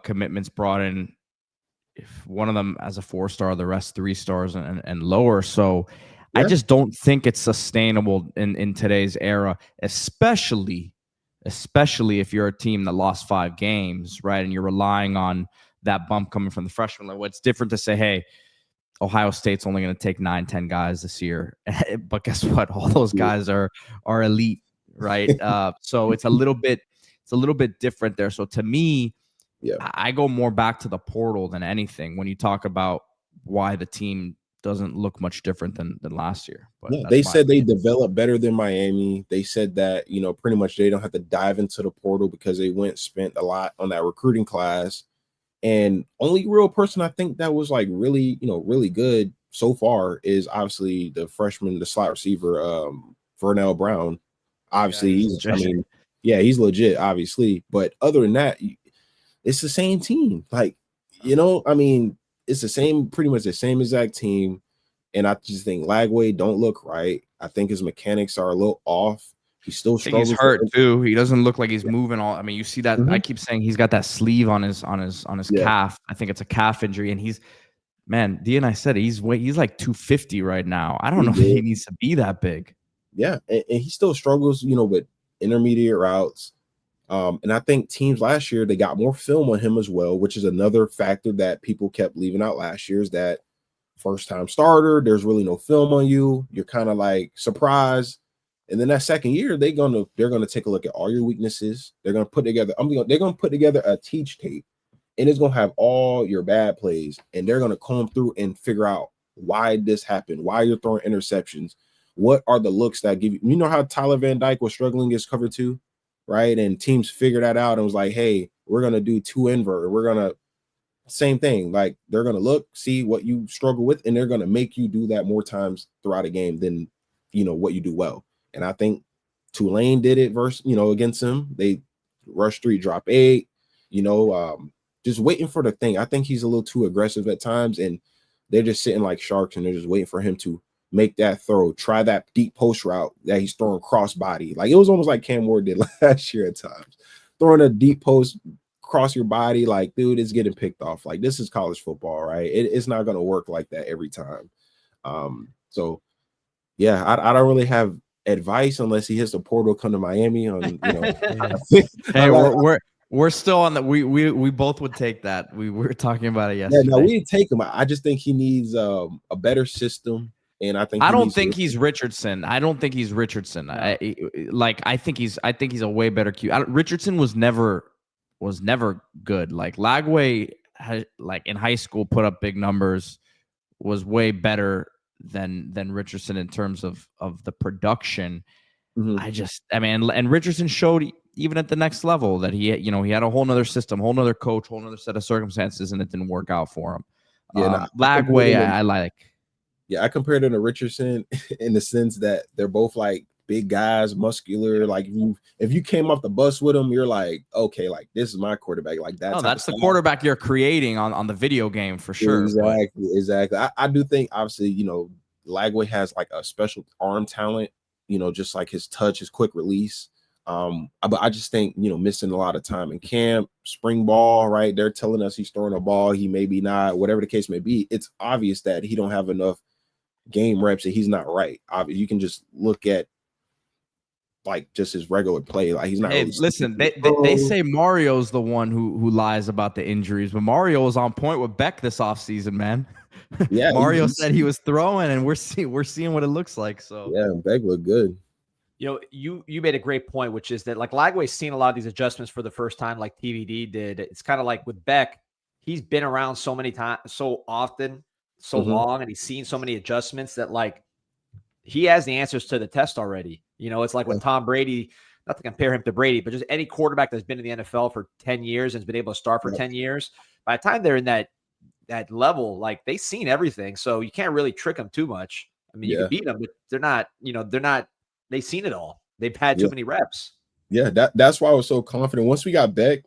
commitments brought in, if one of them as a 4-star, the rest 3 stars and lower. So I just don't think it's sustainable in today's era, especially if you're a team that lost 5 games, right? And you're relying on that bump coming from the freshman level. It's different to say, hey, Ohio State's only going to take 9-10 guys this year. But guess what? All those guys are elite, right? So it's a little bit different there. So to me, I go more back to the portal than anything when you talk about why the team doesn't look much different than last year. But they said they developed better than Miami. They said that, you know, pretty much they don't have to dive into the portal because they spent a lot on that recruiting class. And only real person I think that was like really, you know, really good so far is obviously the freshman, the slot receiver, Vernell Brown. Obviously, he's legit, obviously. But other than that, it's the same team. Like, you know, I mean, it's the same, pretty much the same exact team. And I just think Lagway don't look right. I think his mechanics are a little off. He still struggles. He's hurt too. He doesn't look like he's moving all. I mean, you see that. I keep saying he's got that sleeve on his calf. I think it's a calf injury, and he's, man, D and I said he's like 250 right now. I don't know if he needs to be that big. Yeah, and he still struggles, you know, with intermediate routes. And I think teams last year, they got more film on him as well, which is another factor that people kept leaving out last year, is that first time starter. There's really no film on you. You're kind of like surprised. And then that second year, they're gonna take a look at all your weaknesses. They're gonna put together. They're gonna put together a teach tape, and it's gonna have all your bad plays, and they're gonna comb through and figure out why this happened, why you're throwing interceptions, what are the looks that give you. You know how Tyler Van Dyke was struggling against cover 2, right? And teams figured that out and was like, hey, we're gonna do 2 invert. We're gonna same thing. Like they're gonna look, see what you struggle with, and they're gonna make you do that more times throughout a game than what you do well. And I think Tulane did it against him. They rush 3, drop 8, just waiting for the thing. I think he's a little too aggressive at times, and they're just sitting like sharks, and they're just waiting for him to make that throw, try that deep post route that he's throwing cross body. Like it was almost like Cam Ward did last year at times, throwing a deep post cross your body. Like, dude, it's getting picked off. Like this is college football, right? It's not going to work like that every time. So yeah, I don't really have advice unless he hits the portal, come to Miami on Hey, we're still on the we both would take that. We were talking about it yesterday. Yeah, no, we take him. I just think he needs a better system, and I don't think he's Richardson. I don't think he's Richardson. No. I think he's a way better Q. Richardson was never good. Like Lagway in high school put up big numbers, was way better than Richardson in terms of the production. Mm-hmm. And Richardson showed even at the next level that he had a whole nother system, whole nother coach, whole nother set of circumstances, and it didn't work out for him. Yeah, Lagway, I like. Yeah, I compared him to Richardson in the sense that they're both like big guys, muscular. Like if you came off the bus with him, you're like, okay, like this is my quarterback. Like that's the quarterback you're creating on the video game for sure. Exactly. I do think obviously, Lagway has like a special arm talent, just like his touch, his quick release. But I just think, missing a lot of time in camp, spring ball, right? They're telling us he's throwing a ball. He maybe not, whatever the case may be. It's obvious that he don't have enough game reps and he's not right. Obviously, you can just look at like just his regular play. Like he's not. Hey, really listen, they say Mario's the one who lies about the injuries, but Mario was on point with Beck this offseason, man. Yeah, Mario said he was throwing, and we're seeing what it looks like. So yeah, Beck looked good. You made a great point, which is that like Lagway's seen a lot of these adjustments for the first time, like TVD did. It's kind of like with Beck, he's been around so many times, so often, so long, and he's seen so many adjustments that like he has the answers to the test already. It's like when Tom Brady, not to compare him to Brady, but just any quarterback that's been in the NFL for 10 years and has been able to start for 10 years, by the time they're in that level, like they've seen everything. So you can't really trick them too much. I mean, you can beat them, but they're not, they've seen it all. They've had too many reps. Yeah, that's why I was so confident. Once we got Beck,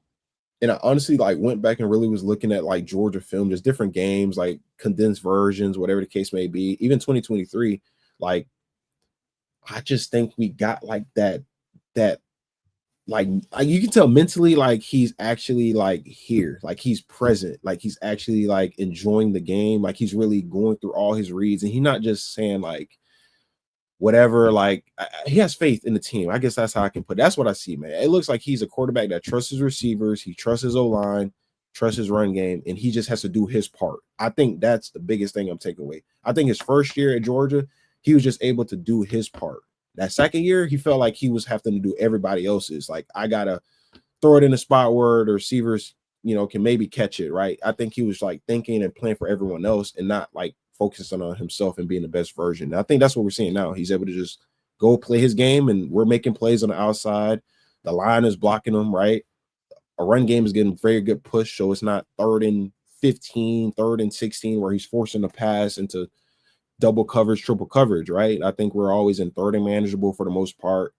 and I honestly like went back and really was looking at like Georgia film, just different games, like condensed versions, whatever the case may be. Even 2023, like I just think we got like that like you can tell mentally, like he's actually like here, like he's present, like he's actually like enjoying the game, like he's really going through all his reads, and he's not just saying like whatever, like he has faith in the team. I guess that's how I can put it. That's what I see, man. It looks like he's a quarterback that trusts his receivers, he trusts his O-line, trusts his run game, and he just has to do his part. I think that's the biggest thing I'm taking away. I think his first year at Georgia, he was just able to do his part. That second year, he felt like he was having to do everybody else's. Like, I got to throw it in a spot where the receivers, can maybe catch it, right? I think he was like thinking and playing for everyone else and not like focusing on himself and being the best version. And I think that's what we're seeing now. He's able to just go play his game, and we're making plays on the outside. The line is blocking him, right? A run game is getting very good push, so it's not 3rd and 15, 3rd and 16 where he's forcing the pass into double coverage, triple coverage, right? I think we're always in 3rd and manageable for the most part,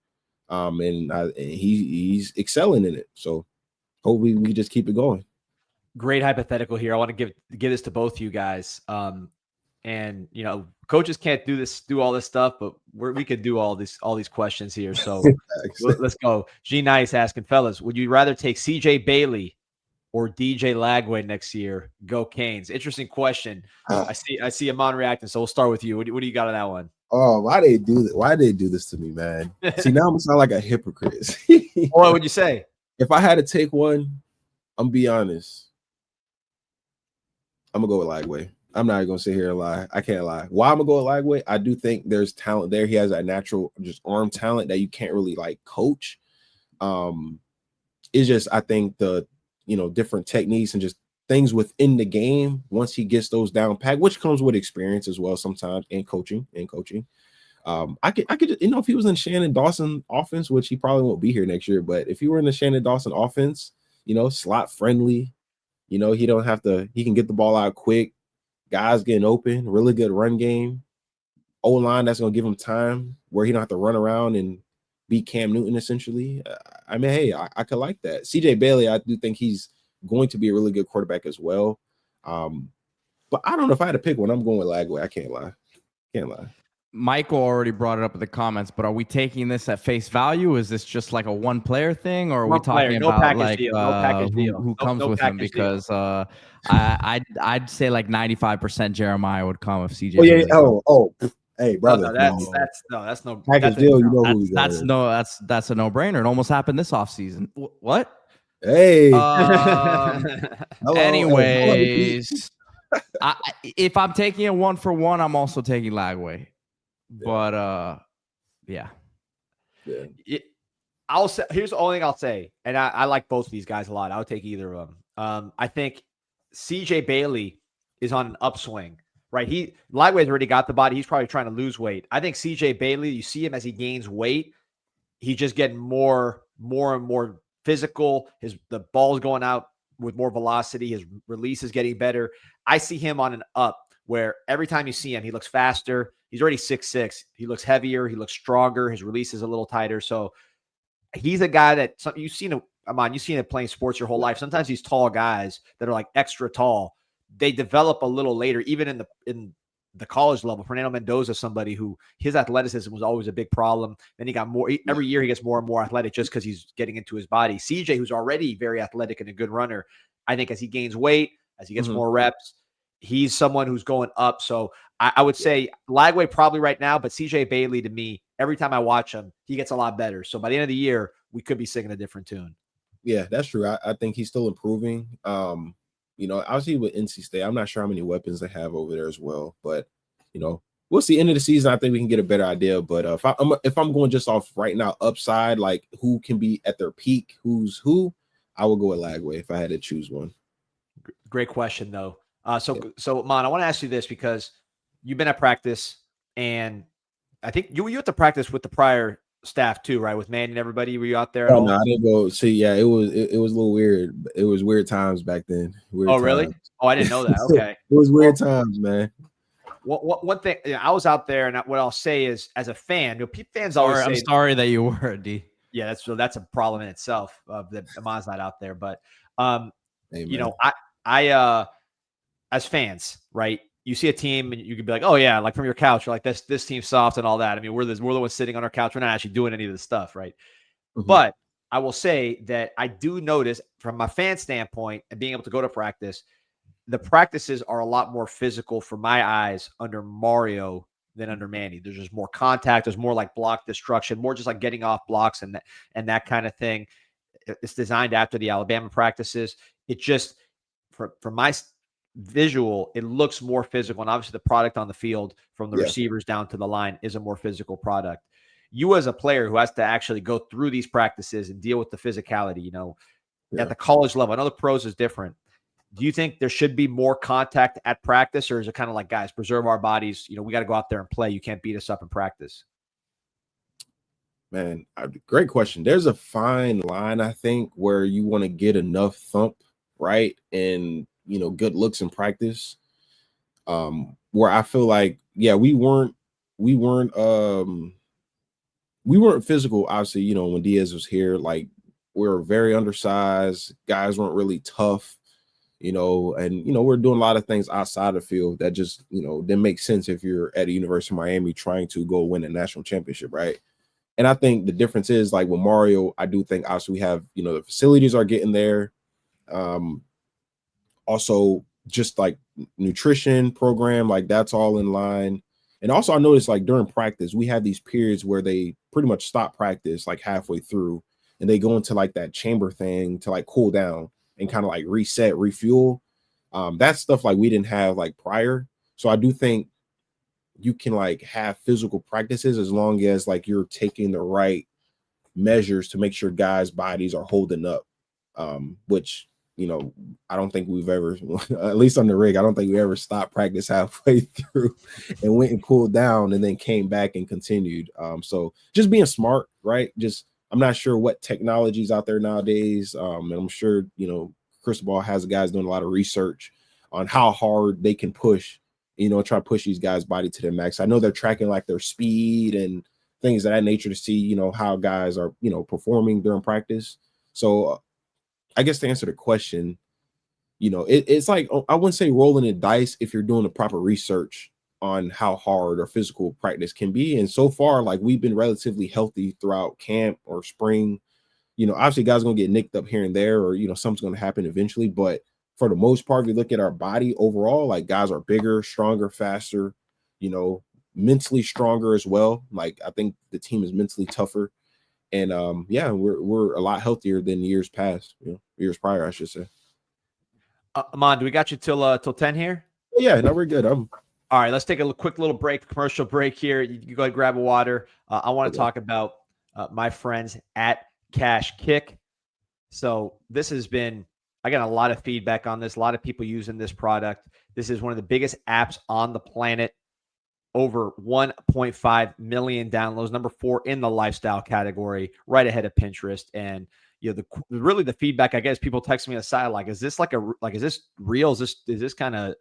and he's excelling in it. So hopefully we just keep it going. Great hypothetical here. I want to give this to both you guys. And coaches can't do all this stuff, but we could do all these questions here. So let's go. G Nice asking, fellas, would you rather take CJ Bailey or DJ Lagway next year? Go Canes. Interesting question. I see Aman reacting, so we'll start with you. What do you got on that one? Oh, why they do that? Why they do this to me, man? See, now I'm sound like a hypocrite. What would you say? If I had to take one, I'm gonna be honest. I'm gonna go with Lagway. I'm not gonna sit here and lie. I can't lie. Why I'm gonna go at Lagway? I do think there's talent there. He has that natural just arm talent that you can't really like coach. It's just I think the different techniques and just things within the game once he gets those down pat, which comes with experience as well sometimes and coaching. I could if he was in Shannon Dawson offense, which he probably won't be here next year, but if he were in the Shannon Dawson offense, slot friendly, he don't have to, he can get the ball out quick, guys getting open, really good run game, O-line that's gonna give him time where he don't have to run around and be Cam Newton essentially. I mean, hey, I could like that. CJ Bailey, I do think he's going to be a really good quarterback as well. But I don't know if I had to pick one. I'm going with Lagway. I can't lie. Michael already brought it up in the comments, but are we taking this at face value? Is this just like a one-player thing, or are we talking about like who comes with him? Because I'd say like 95% Jeremiah would come if CJ. Oh yeah. Hey, brother. That's no package deal. That's a no-brainer. It almost happened this offseason. What? Hey. Anyways, if I'm taking it 1-for-1, I'm also taking Lagway. But yeah. I'll say, here's the only thing I'll say, and I like both of these guys a lot. I would take either of them. I think CJ Bailey is on an upswing, right? Lightweigh's already got the body. He's probably trying to lose weight. I think CJ Bailey, you see him as he gains weight, he's just getting more and more physical. The ball's going out with more velocity. His release is getting better. I see him on an up where every time you see him, he looks faster. He's already 6'6". He looks heavier. He looks stronger. His release is a little tighter. So he's a guy that you've seen him, Aman, you've seen him playing sports your whole life. Sometimes these tall guys that are like extra tall, they develop a little later, even in the college level. Fernando Mendoza, somebody who his athleticism was always a big problem. Then he got more every year. He gets more and more athletic just because he's getting into his body. CJ, who's already very athletic and a good runner, I think as he gains weight, as he gets more reps, he's someone who's going up. So I would say Lagway probably right now, but CJ Bailey, to me, every time I watch him, he gets a lot better. So by the end of the year, we could be singing a different tune. Yeah, that's true. I think he's still improving. Obviously with NC State, I'm not sure how many weapons they have over there as well, but we'll see. End of the season, I think we can get a better idea. But if I'm going just off right now, upside, like who can be at their peak, who's who, I would go with Lagway if I had to choose one. Great question, though. So Mon, I want to ask you this because you've been at practice, and I think you were at the practice with the prior staff too, right? With Manny and everybody. Were you out there at all? No, I didn't go. See, yeah, it was a little weird. It was weird times back then. Really? Oh, I didn't know that. Okay. It was weird times, man. One thing, I was out there, and what I'll say is, as a fan, fans always say, I'm sorry that you were, D. Yeah, that's a problem in itself. That Aman's not out there, but hey, I as fans, right? You see a team and you could be like, oh yeah, like from your couch, you're like this team's soft and all that. I mean, we're the ones sitting on our couch. We're not actually doing any of this stuff, right? Mm-hmm. But I will say that I do notice from my fan standpoint and being able to go to practice, the practices are a lot more physical for my eyes under Mario than under Manny. There's just more contact. There's more like block destruction, more just like getting off blocks and that kind of thing. It's designed after the Alabama practices. It just, from my visual, it looks more physical. And obviously the product on the field from the receivers down to the line is a more physical product. You as a player who has to actually go through these practices and deal with the physicality, at the college level, I know the pros is different. Do you think there should be more contact at practice, or is it kind of like, guys, preserve our bodies? We got to go out there and play. You can't beat us up in practice. Man, great question. There's a fine line, I think, where you want to get enough thump, right? And, good looks in practice. Where I feel like, yeah, we weren't physical, obviously, when Diaz was here. Like, we were very undersized. Guys weren't really tough. And we're doing a lot of things outside the field that just, didn't make sense if you're at a University of Miami trying to go win a national championship, right? And I think the difference is, like, with Mario, I do think obviously we have, the facilities are getting there. Also, just like nutrition program, like that's all in line. And also I noticed, like, during practice, we have these periods where they pretty much stop practice like halfway through, and they go into like that chamber thing to like cool down and kind of like reset, refuel. That's stuff like we didn't have like prior. So I do think you can like have physical practices as long as like you're taking the right measures to make sure guys' bodies are holding up. Which, you know, I don't think we've ever, at least on the rig, I don't think we ever stopped practice halfway through and went and cooled down and then came back and continued. So just being smart, right? Just, I'm not sure what technology's out there nowadays. And I'm sure, you know, Cristobal has guys doing a lot of research on how hard they can push, you know, try to push these guys' body to their max. I know they're tracking like their speed and things of that nature to see, you know, how guys are, you know, performing during practice. So I guess to answer the question, you know, it's like, I wouldn't say rolling the dice if you're doing the proper research on how hard or physical practice can be. And so far, like we've been relatively healthy throughout camp or spring. You know, obviously guys going to get nicked up here and there, or, you know, something's going to happen eventually. But for the most part, if you look at our body overall, like guys are bigger, stronger, faster, you know, mentally stronger as well. Like I think the team is mentally tougher. And yeah, we're a lot healthier than years past, you know, years prior, I should say. Aman, do we got you till 10 here? Yeah, no, we're good. All right, let's take a quick little break, commercial break here. You can go ahead and grab a water. I want to talk about my friends at Cash Kick. So this has been, I got a lot of feedback on this, a lot of people using this product. This is one of the biggest apps on the planet. Over 1.5 million downloads, number 4 in the lifestyle category, right ahead of Pinterest. And you know, really the feedback, I guess, people text me aside, like, is this is this real? Is this kind of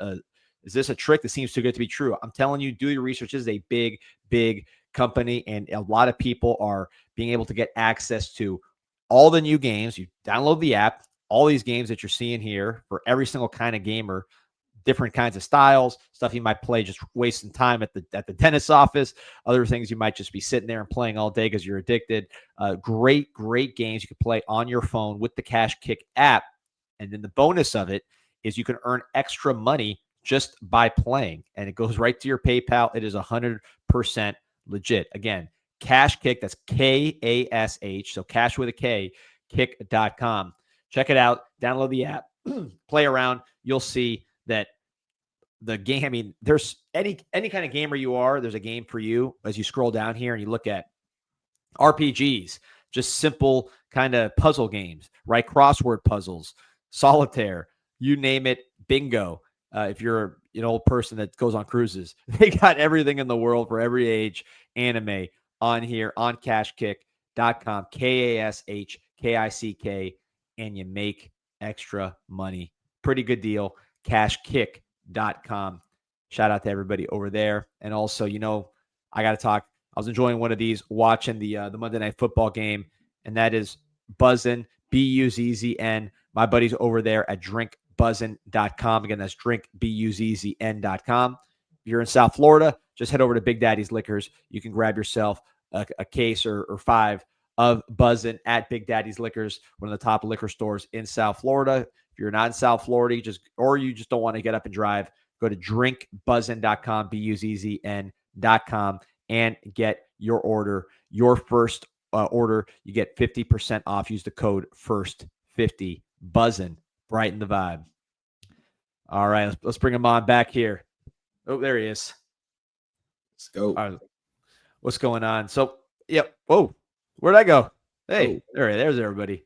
is this a trick that seems too good to be true? I'm telling you, do your research. This is a big company, and a lot of people are being able to get access to all the new games. You download the app, all these games that you're seeing here for every single kind of gamer. Different kinds of styles, stuff you might play just wasting time at the dentist's office, other things you might just be sitting there and playing all day because you're addicted. Great games you can play on your phone with the Cash Kick app. And then the bonus of it is you can earn extra money just by playing, and it goes right to your PayPal. It is 100% legit. Again, Cash Kick, that's K-A-S-H, so cash with a K, kick.com. Check it out. Download the app. Play around. You'll see that the game, I mean, there's any kind of gamer you are, there's a game for you as you scroll down here and you look at RPGs, just simple kind of puzzle games, right? Crossword puzzles, solitaire, you name it, bingo. If you're an old person that goes on cruises, they got everything in the world for every age anime on here on cashkick.com, K-A-S-H-K-I-C-K, and you make extra money. Pretty good deal. Cashkick.com. Shout out to everybody over there. And also, you know, I got to talk. I was enjoying one of these watching the Monday Night Football game, and that is Buzzin, B-U-Z-Z-N. My buddies over there at drinkbuzzin.com. Again, that's drinkbuzzn.com. If you're in South Florida, just head over to Big Daddy's Liquors. You can grab yourself a case or 5 of Buzzin at Big Daddy's Liquors, one of the top liquor stores in South Florida. If you're not in South Florida, you just don't want to get up and drive, go to drinkbuzzin.com, B-U-Z-Z-N.com, and get your order. Your first order, you get 50% off. Use the code FIRST50. Buzzin', brighten the vibe. All right, let's bring him on back here. Oh, there he is. Let's go. All right, what's going on? So, yep. Whoa, where'd I go? Hey, there's everybody.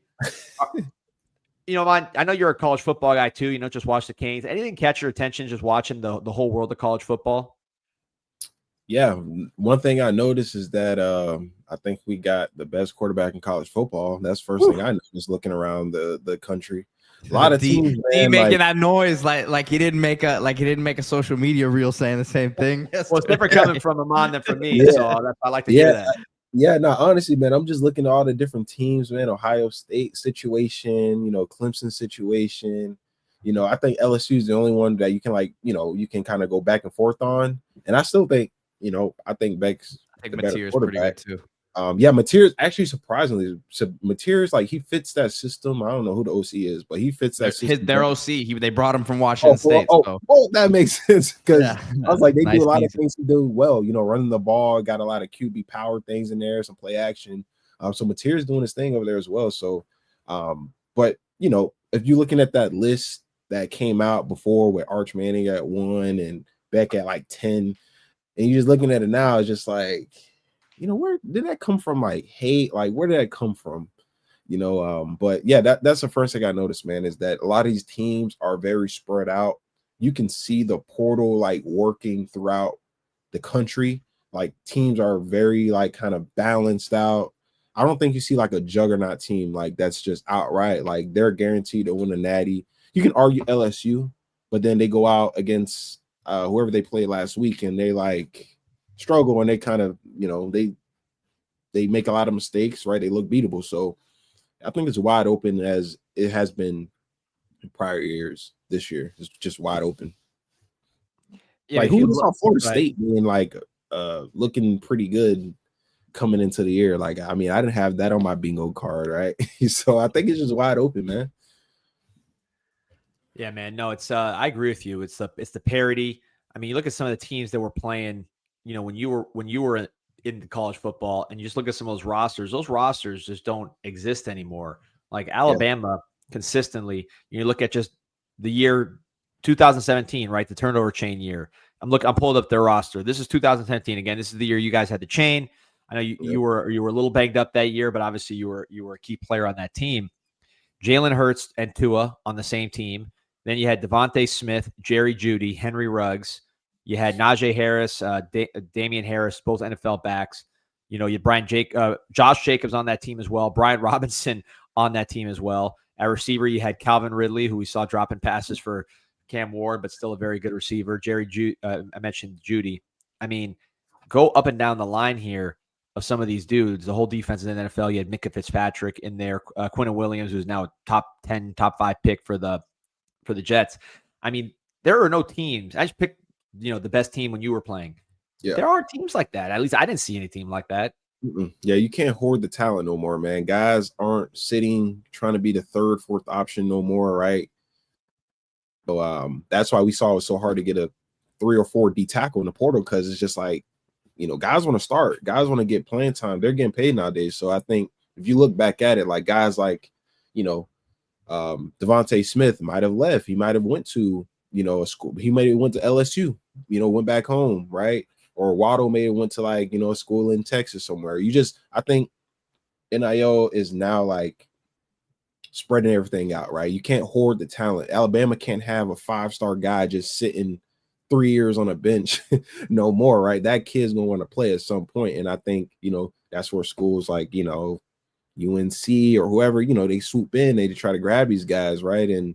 You know, Man, I know you're a college football guy too. You know, just watch the Canes. Anything catch your attention just watching the whole world of college football? Yeah, one thing I noticed is that I think we got the best quarterback in college football. That's the first thing I noticed looking around the country. A lot of teams, man, making that noise like he didn't make a social media reel saying the same thing. Well, it's different coming from Aman than from me, so I like to hear that. Yeah, no, honestly, man, I'm just looking at all the different teams, man. Ohio State situation, you know, Clemson situation. You know, I think LSU is the only one that you can you can kind of go back and forth on. And I still think, you know, I think Beck's Mateer's pretty good too. Yeah, Mateer's actually surprisingly, Mateer's like he fits that system. I don't know who the OC is, but he fits that system. Their OC, they brought him from Washington State. Oh, that makes sense because I was like, they do a lot of things to do well. You know, running the ball, got a lot of QB power things in there, some play action. So Mateer's doing his thing over there as well. So, but you know, if you're looking at that list, that came out before with Arch Manning at 1 and Beck at like 10. And you're just looking at it now, it's just like, where did that come from? Like hate, like where did that come from? But yeah, that's the first thing I noticed, man, is that a lot of these teams are very spread out. You can see the portal like working throughout the country. Like teams are very like kind of balanced out. I don't think you see like a juggernaut team like that's just outright like they're guaranteed to win a natty. You can argue LSU, but then they go out against whoever they played last week and they like struggle and they kind of, they make a lot of mistakes, right? They look beatable. So I think it's wide open as it has been in prior years. This year it's just wide open. Yeah, like who saw Florida State being like looking pretty good coming into the year? Like, I mean, I didn't have that on my bingo card, right? So I think it's just wide open, man. Yeah, man. No, it's I agree with you. It's the parity. I mean, you look at some of the teams that were playing, when you were in college football and you just look at some of those rosters just don't exist anymore. Like Alabama consistently, you look at just the year 2017, right? The turnover chain year. I'm pulled up their roster. This is 2017 again. This is the year you guys had the chain. I know you were a little banged up that year, but obviously you were a key player on that team. Jalen Hurts and Tua on the same team. Then you had Devontae Smith, Jerry Jeudy, Henry Ruggs. You had Najee Harris, Damian Harris, both NFL backs. You had Josh Jacobs on that team as well. Brian Robinson on that team as well. At receiver, you had Calvin Ridley, who we saw dropping passes for Cam Ward, but still a very good receiver. I mentioned Jeudy. I mean, go up and down the line here of some of these dudes. The whole defense in the NFL, you had Minka Fitzpatrick in there, Quinnen Williams, who's now a top 10, top 5 pick for the Jets. I mean, there are no teams. I just picked, the best team when you were playing. Yeah. There are teams like that. At least I didn't see any team like that. Yeah, you can't hoard the talent no more, man. Guys aren't sitting trying to be the third, fourth option no more, right? So that's why we saw it was so hard to get a 3 or 4 D tackle in the portal, because it's just like, guys want to start. Guys want to get playing time. They're getting paid nowadays. So I think if you look back at it, like guys like, Devontae Smith might have left. He might have went to, a school. He might have went to LSU, went back home, right? Or Waddle may have went to like, a school in Texas somewhere. I think NIL is now like spreading everything out, right? You can't hoard the talent. Alabama can't have a 5-star guy just sitting 3 years on a bench no more, right? That kid's gonna want to play at some point. And I think, that's where schools like, UNC or whoever, they swoop in, they try to grab these guys, right? And,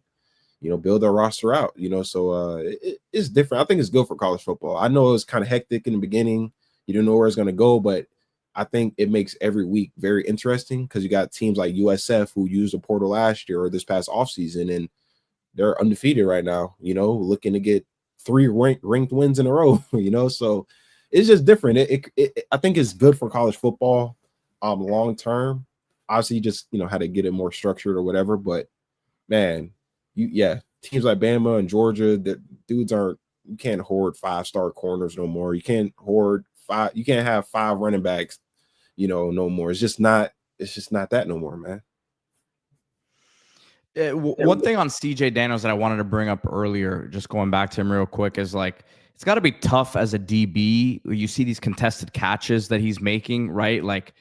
build their roster out, so it's different. I think it's good for college football. I know it was kind of hectic in the beginning. You didn't know where it's going to go, but I think it makes every week very interesting, because you got teams like USF who used the portal last year or this past offseason, and they're undefeated right now, looking to get 3 ranked wins in a row, so it's just different. I think it's good for college football long term. Obviously, you just how to get it more structured or whatever. But man, teams like Bama and Georgia, that dudes aren't. You can't hoard 5-star corners no more. You can't hoard 5. You can't have 5 running backs, no more. It's just not that no more, man. One thing on CJ Daniels that I wanted to bring up earlier, just going back to him real quick, is like it's got to be tough as a DB. You see these contested catches that he's making, right? Like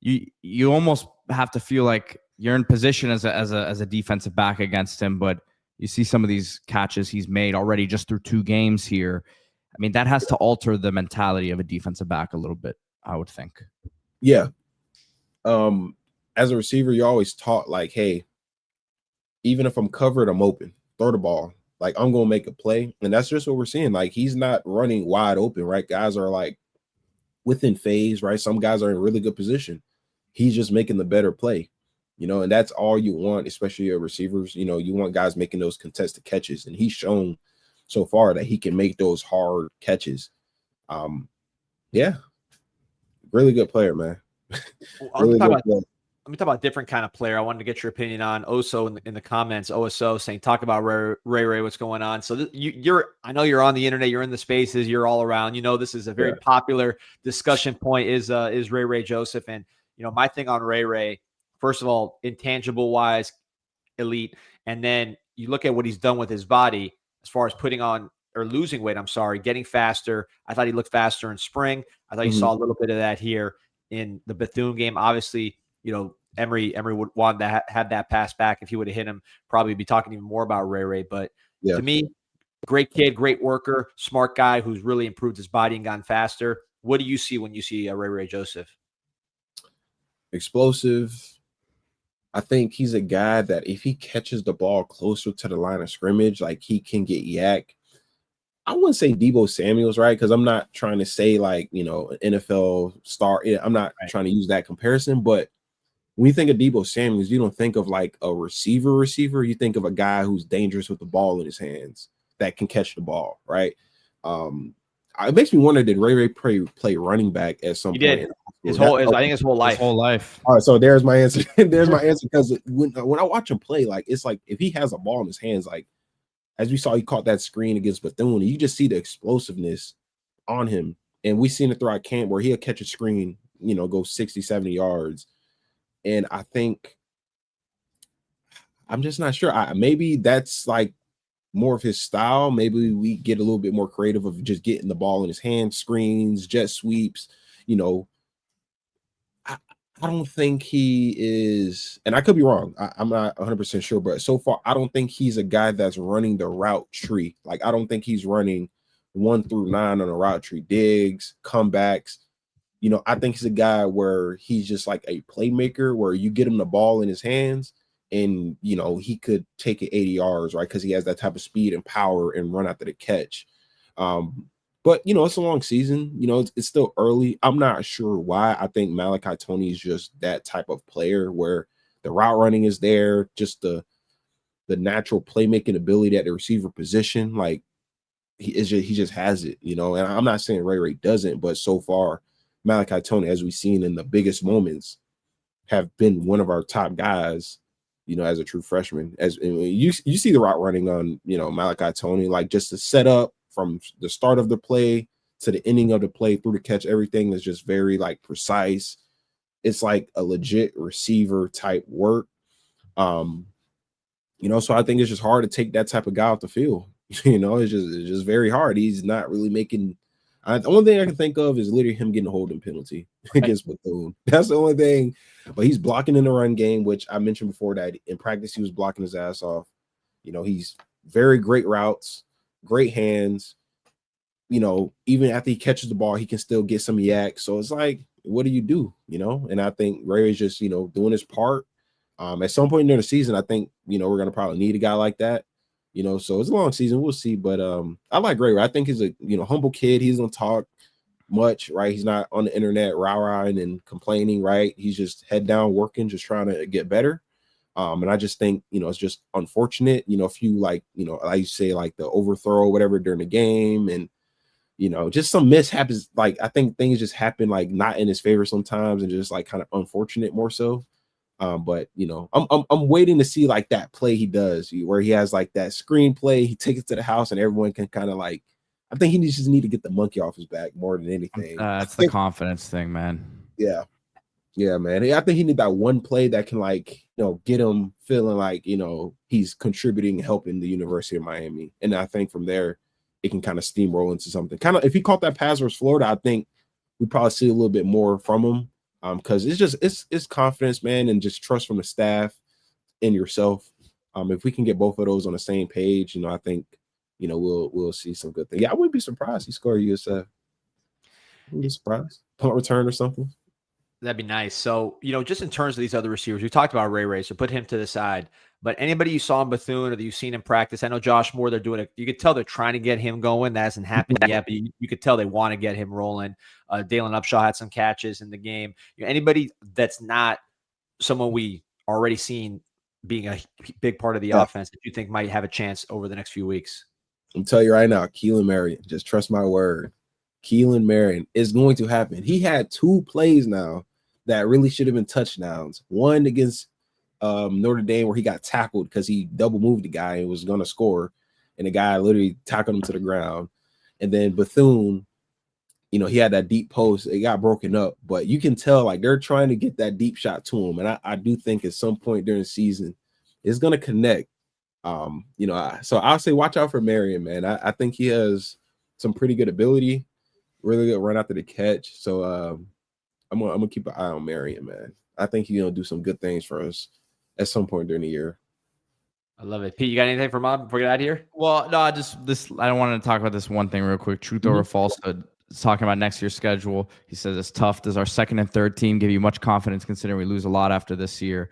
you almost have to feel like you're in position as a defensive back against him, but you see some of these catches he's made already just through 2 games here. I mean, that has to alter the mentality of a defensive back a little bit, I would think. Yeah. As a receiver, you're always taught like, hey, even if I'm covered, I'm open. Throw the ball. Like, I'm going to make a play. And that's just what we're seeing. Like, he's not running wide open, right? Guys are like within phase, right? Some guys are in really good position. He's just making the better play, and that's all you want, especially your receivers. You want guys making those contested catches. And he's shown so far that he can make those hard catches. Yeah. Really good player, man. Really good player. Let me talk about a different kind of player. I wanted to get your opinion on Oso in the comments. OSO saying, talk about Ray, what's going on. So I know you're on the internet, you're in the spaces, you're all around. This is a very popular discussion point is Ray Joseph. And, my thing on Ray, first of all, intangible wise, elite. And then you look at what he's done with his body as far as putting on or losing weight, getting faster. I thought he looked faster in spring. I thought you saw a little bit of that here in the Bethune game. Obviously, Emery would want to have that pass back. If he would have hit him, probably be talking even more about Ray. But to me, great kid, great worker, smart guy who's really improved his body and gotten faster. What do you see when you see Ray Joseph? Explosive. I think he's a guy that if he catches the ball closer to the line of scrimmage, like he can get yak. I wouldn't say Deebo Samuel's, right? Because I'm not trying to say like, an NFL star. I'm not trying to use that comparison. But when you think of Deebo Samuels, you don't think of like a receiver. You think of a guy who's dangerous with the ball in his hands that can catch the ball, right? It makes me wonder, did Ray play running back at some point? Did. I think his whole life. All right, so there's my answer. There's my answer, because when I watch him play, like it's like if he has a ball in his hands, like as we saw, he caught that screen against Bethune, and you just see the explosiveness on him. And we've seen it throughout camp where he'll catch a screen, go 60, 70 yards. And I think I'm just not sure. Maybe that's like more of his style. Maybe we get a little bit more creative of just getting the ball in his hands, screens, jet sweeps. I don't think he is, and I could be wrong. I'm not 100% sure, but so far, I don't think he's a guy that's running the route tree. Like, I don't think he's running 1 through 9 on a route tree, digs, comebacks. I think he's a guy where he's just like a playmaker, where you get him the ball in his hands and, he could take it 80 yards, right? Because he has that type of speed and power and run after the catch. But, it's a long season. It's still early. I'm not sure why. I think Malachi Tony is just that type of player where the route running is there, just the natural playmaking ability at the receiver position. Like, he just has it, and I'm not saying Ray doesn't, but so far, Malachi Tony, as we've seen in the biggest moments, have been one of our top guys, as a true freshman. As you see the route running on, Malachi Tony, like just the setup, from the start of the play to the ending of the play through the catch, everything is just very like precise. It's like a legit receiver type work. So I think it's just hard to take that type of guy off the field. It's just very hard. He's not really making. The only thing I can think of is literally him getting a holding penalty against Bethune. That's the only thing. But he's blocking in the run game, which I mentioned before that in practice he was blocking his ass off. He's very great routes, great hands. Even after he catches the ball, he can still get some yak. So it's like, what do you do? And I think Ray is just, doing his part. At some point during the season, I think, we're going to probably need a guy like that. So it's a long season. We'll see. But I like Ray. I think he's a, humble kid. He doesn't talk much, right? He's not on the internet rah-rahing and complaining, right? He's just head down working, just trying to get better. And I just think, it's just unfortunate, if you like, I used to say like the overthrow or whatever during the game, and, just some mishaps. Like, I think things just happen like not in his favor sometimes, and just like kind of unfortunate more so. But I'm waiting to see like that play he does where he has like that screenplay, he takes it to the house and everyone can kind of like, I think he just need to get the monkey off his back more than anything. It's the confidence thing, man. Yeah, man. I think he need that one play that can like, get him feeling like, he's contributing, helping the University of Miami. And I think from there, it can kind of steamroll into something. Kind of, if he caught that pass versus Florida, I think we probably see a little bit more from him. Because it's confidence, man, and just trust from the staff and yourself. If we can get both of those on the same page, I think, we'll see some good things. Yeah, I wouldn't be surprised he scored USF. Wouldn't be surprised. Punt return or something. That'd be nice. So, just in terms of these other receivers, we talked about Ray, so put him to the side. But anybody you saw in Bethune or that you've seen in practice, I know Josh Moore, they're doing it. You could tell they're trying to get him going. That hasn't happened yet, but you could tell they want to get him rolling. Dalen Upshaw had some catches in the game. Anybody that's not someone we already seen being a big part of the offense that you think might have a chance over the next few weeks? I'm telling you right now, Keelan Marion, just trust my word. Keelan Marion is going to happen. He had 2 plays now that really should have been touchdowns. One against Notre Dame where he got tackled because he double moved the guy and was going to score, and the guy literally tackled him to the ground. And then Bethune, he had that deep post. It got broken up, but you can tell like they're trying to get that deep shot to him. And I do think at some point during the season, it's going to connect. So I'll say watch out for Marion, man. I think he has some pretty good ability, really good run after the catch. So I'm gonna keep an eye on Marion, man. I think he's gonna do some good things for us at some point during the year. I love it. Pete, you got anything for Mom before we get out of here? Well, no, I don't want to talk about this one thing real quick. Truth or falsehood. It's talking about next year's schedule. He says it's tough. Does our second and third team give you much confidence considering we lose a lot after this year?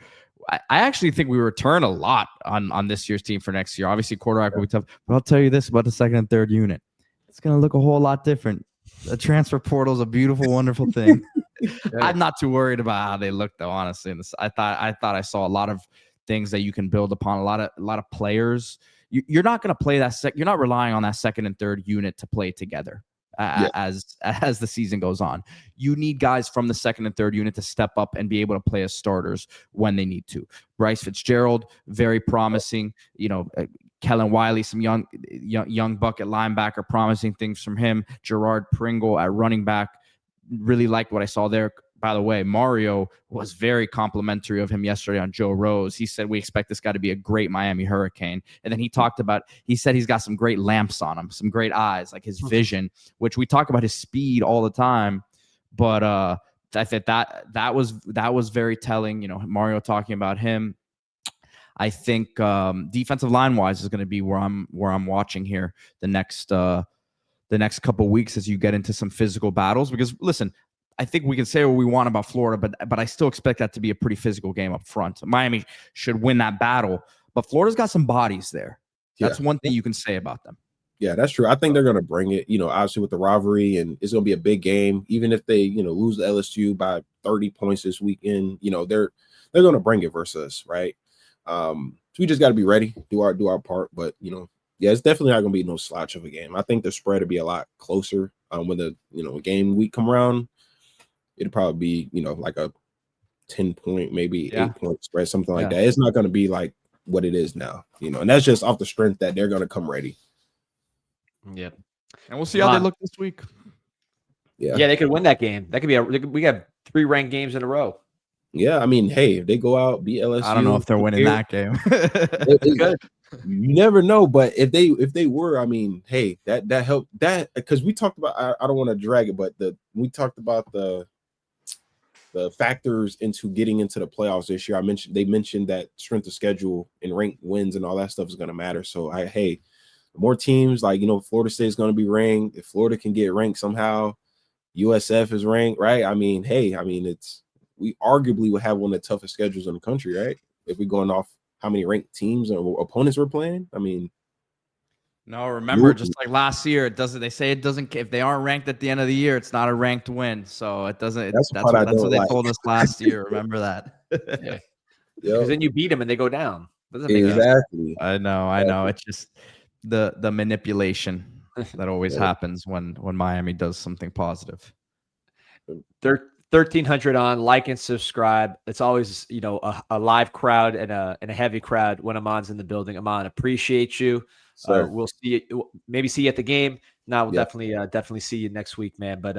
I actually think we return a lot on this year's team for next year. Obviously, quarterback will be tough, but I'll tell you this about the second and third unit. It's going to look a whole lot different. The transfer portal is a beautiful, wonderful thing. I'm not too worried about how they look, though, honestly. I thought I saw a lot of things that you can build upon, a lot of players. You're not going to play that you're not relying on that second and third unit to play together as the season goes on. You need guys from the second and third unit to step up and be able to play as starters when they need to. Bryce Fitzgerald, very promising. Kellen Wiley, some young bucket linebacker, promising things from him. Gerard Pringle at running back, really liked what I saw there. By the way, Mario was very complimentary of him yesterday on Joe Rose. He said, we expect this guy to be a great Miami Hurricane. And then he said he's got some great lamps on him, some great eyes, like his vision, which we talk about his speed all the time. But I think that was very telling. Mario talking about him. I think defensive line wise is going to be where I'm watching here the next couple weeks as you get into some physical battles. Because listen, I think we can say what we want about Florida, but I still expect that to be a pretty physical game up front. Miami should win that battle, but Florida's got some bodies there. That's one thing you can say about them. Yeah, that's true. I think they're going to bring it, obviously with the rivalry, and it's going to be a big game. Even if they, lose to LSU by 30 points this weekend, they're going to bring it versus us, right? So we just got to be ready, do our part. But, it's definitely not going to be no slouch of a game. I think the spread will be a lot closer when the, game week come around. It'd probably be, like a 10-point, maybe 8-point spread, something like that. It's not going to be like what it is now, and that's just off the strength that they're going to come ready. Yep. And we'll see how they look this week. Yeah, they could win that game. That could be we got 3 ranked games in a row. Yeah, I mean, hey, if they go out, beat LSU. I don't know if they're winning that game. You never know, but if they were, I mean, hey, that helped that because we talked about. I don't want to drag it, but we talked about the factors into getting into the playoffs this year. They mentioned that strength of schedule and ranked wins and all that stuff is going to matter. So the more teams like Florida State is going to be ranked. If Florida can get ranked somehow, USF is ranked, right? I mean, we arguably would have one of the toughest schedules in the country, right? If we're going off how many ranked teams or opponents we're playing, I mean. No, remember, just like last year, they say it doesn't. If they aren't ranked at the end of the year, it's not a ranked win. So it doesn't. That's what they told us last year. Remember that. Yeah. Because then you beat them and they go down. Exactly. I know. It's just the manipulation that always happens when Miami does something positive. 1,300 on, like and subscribe. It's always a live crowd and a heavy crowd when Aman's in the building. Aman, appreciate you. We'll see you. Maybe see you at the game. No, we'll definitely see you next week, man. But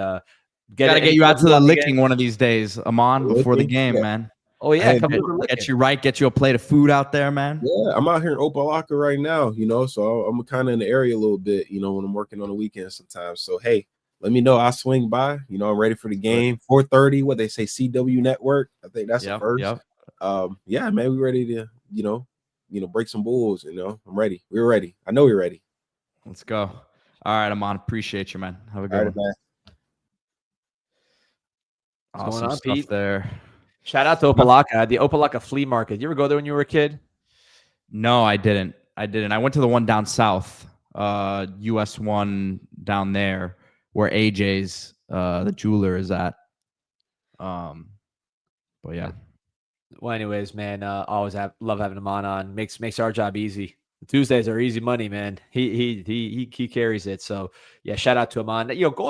gotta get you out to the licking one of these days, Aman, before the game, man. Oh yeah, get you right. Get you a plate of food out there, man. Yeah, I'm out here in Opelika right now. So I'm kind of in the area a little bit. When I'm working on the weekends sometimes. So hey, let me know. I'll swing by. I'm ready for the game. 4:30. What they say, CW Network. I think that's the first. Yeah, man, we ready to break some bulls. I'm ready. We're ready. I know we're ready. Let's go. All right, Aman. Appreciate you, man. Have a good one. Awesome stuff Pete? There. Shout out to Opelika, the Opelika flea market. You ever go there when you were a kid? No, I didn't. I went to the one down south, US one down there where AJ's, the jeweler, is at. But yeah. Well, anyways, man, always love having Aman on. Makes our job easy. Tuesdays are easy money, man. He carries it. So yeah, shout out to Aman. Go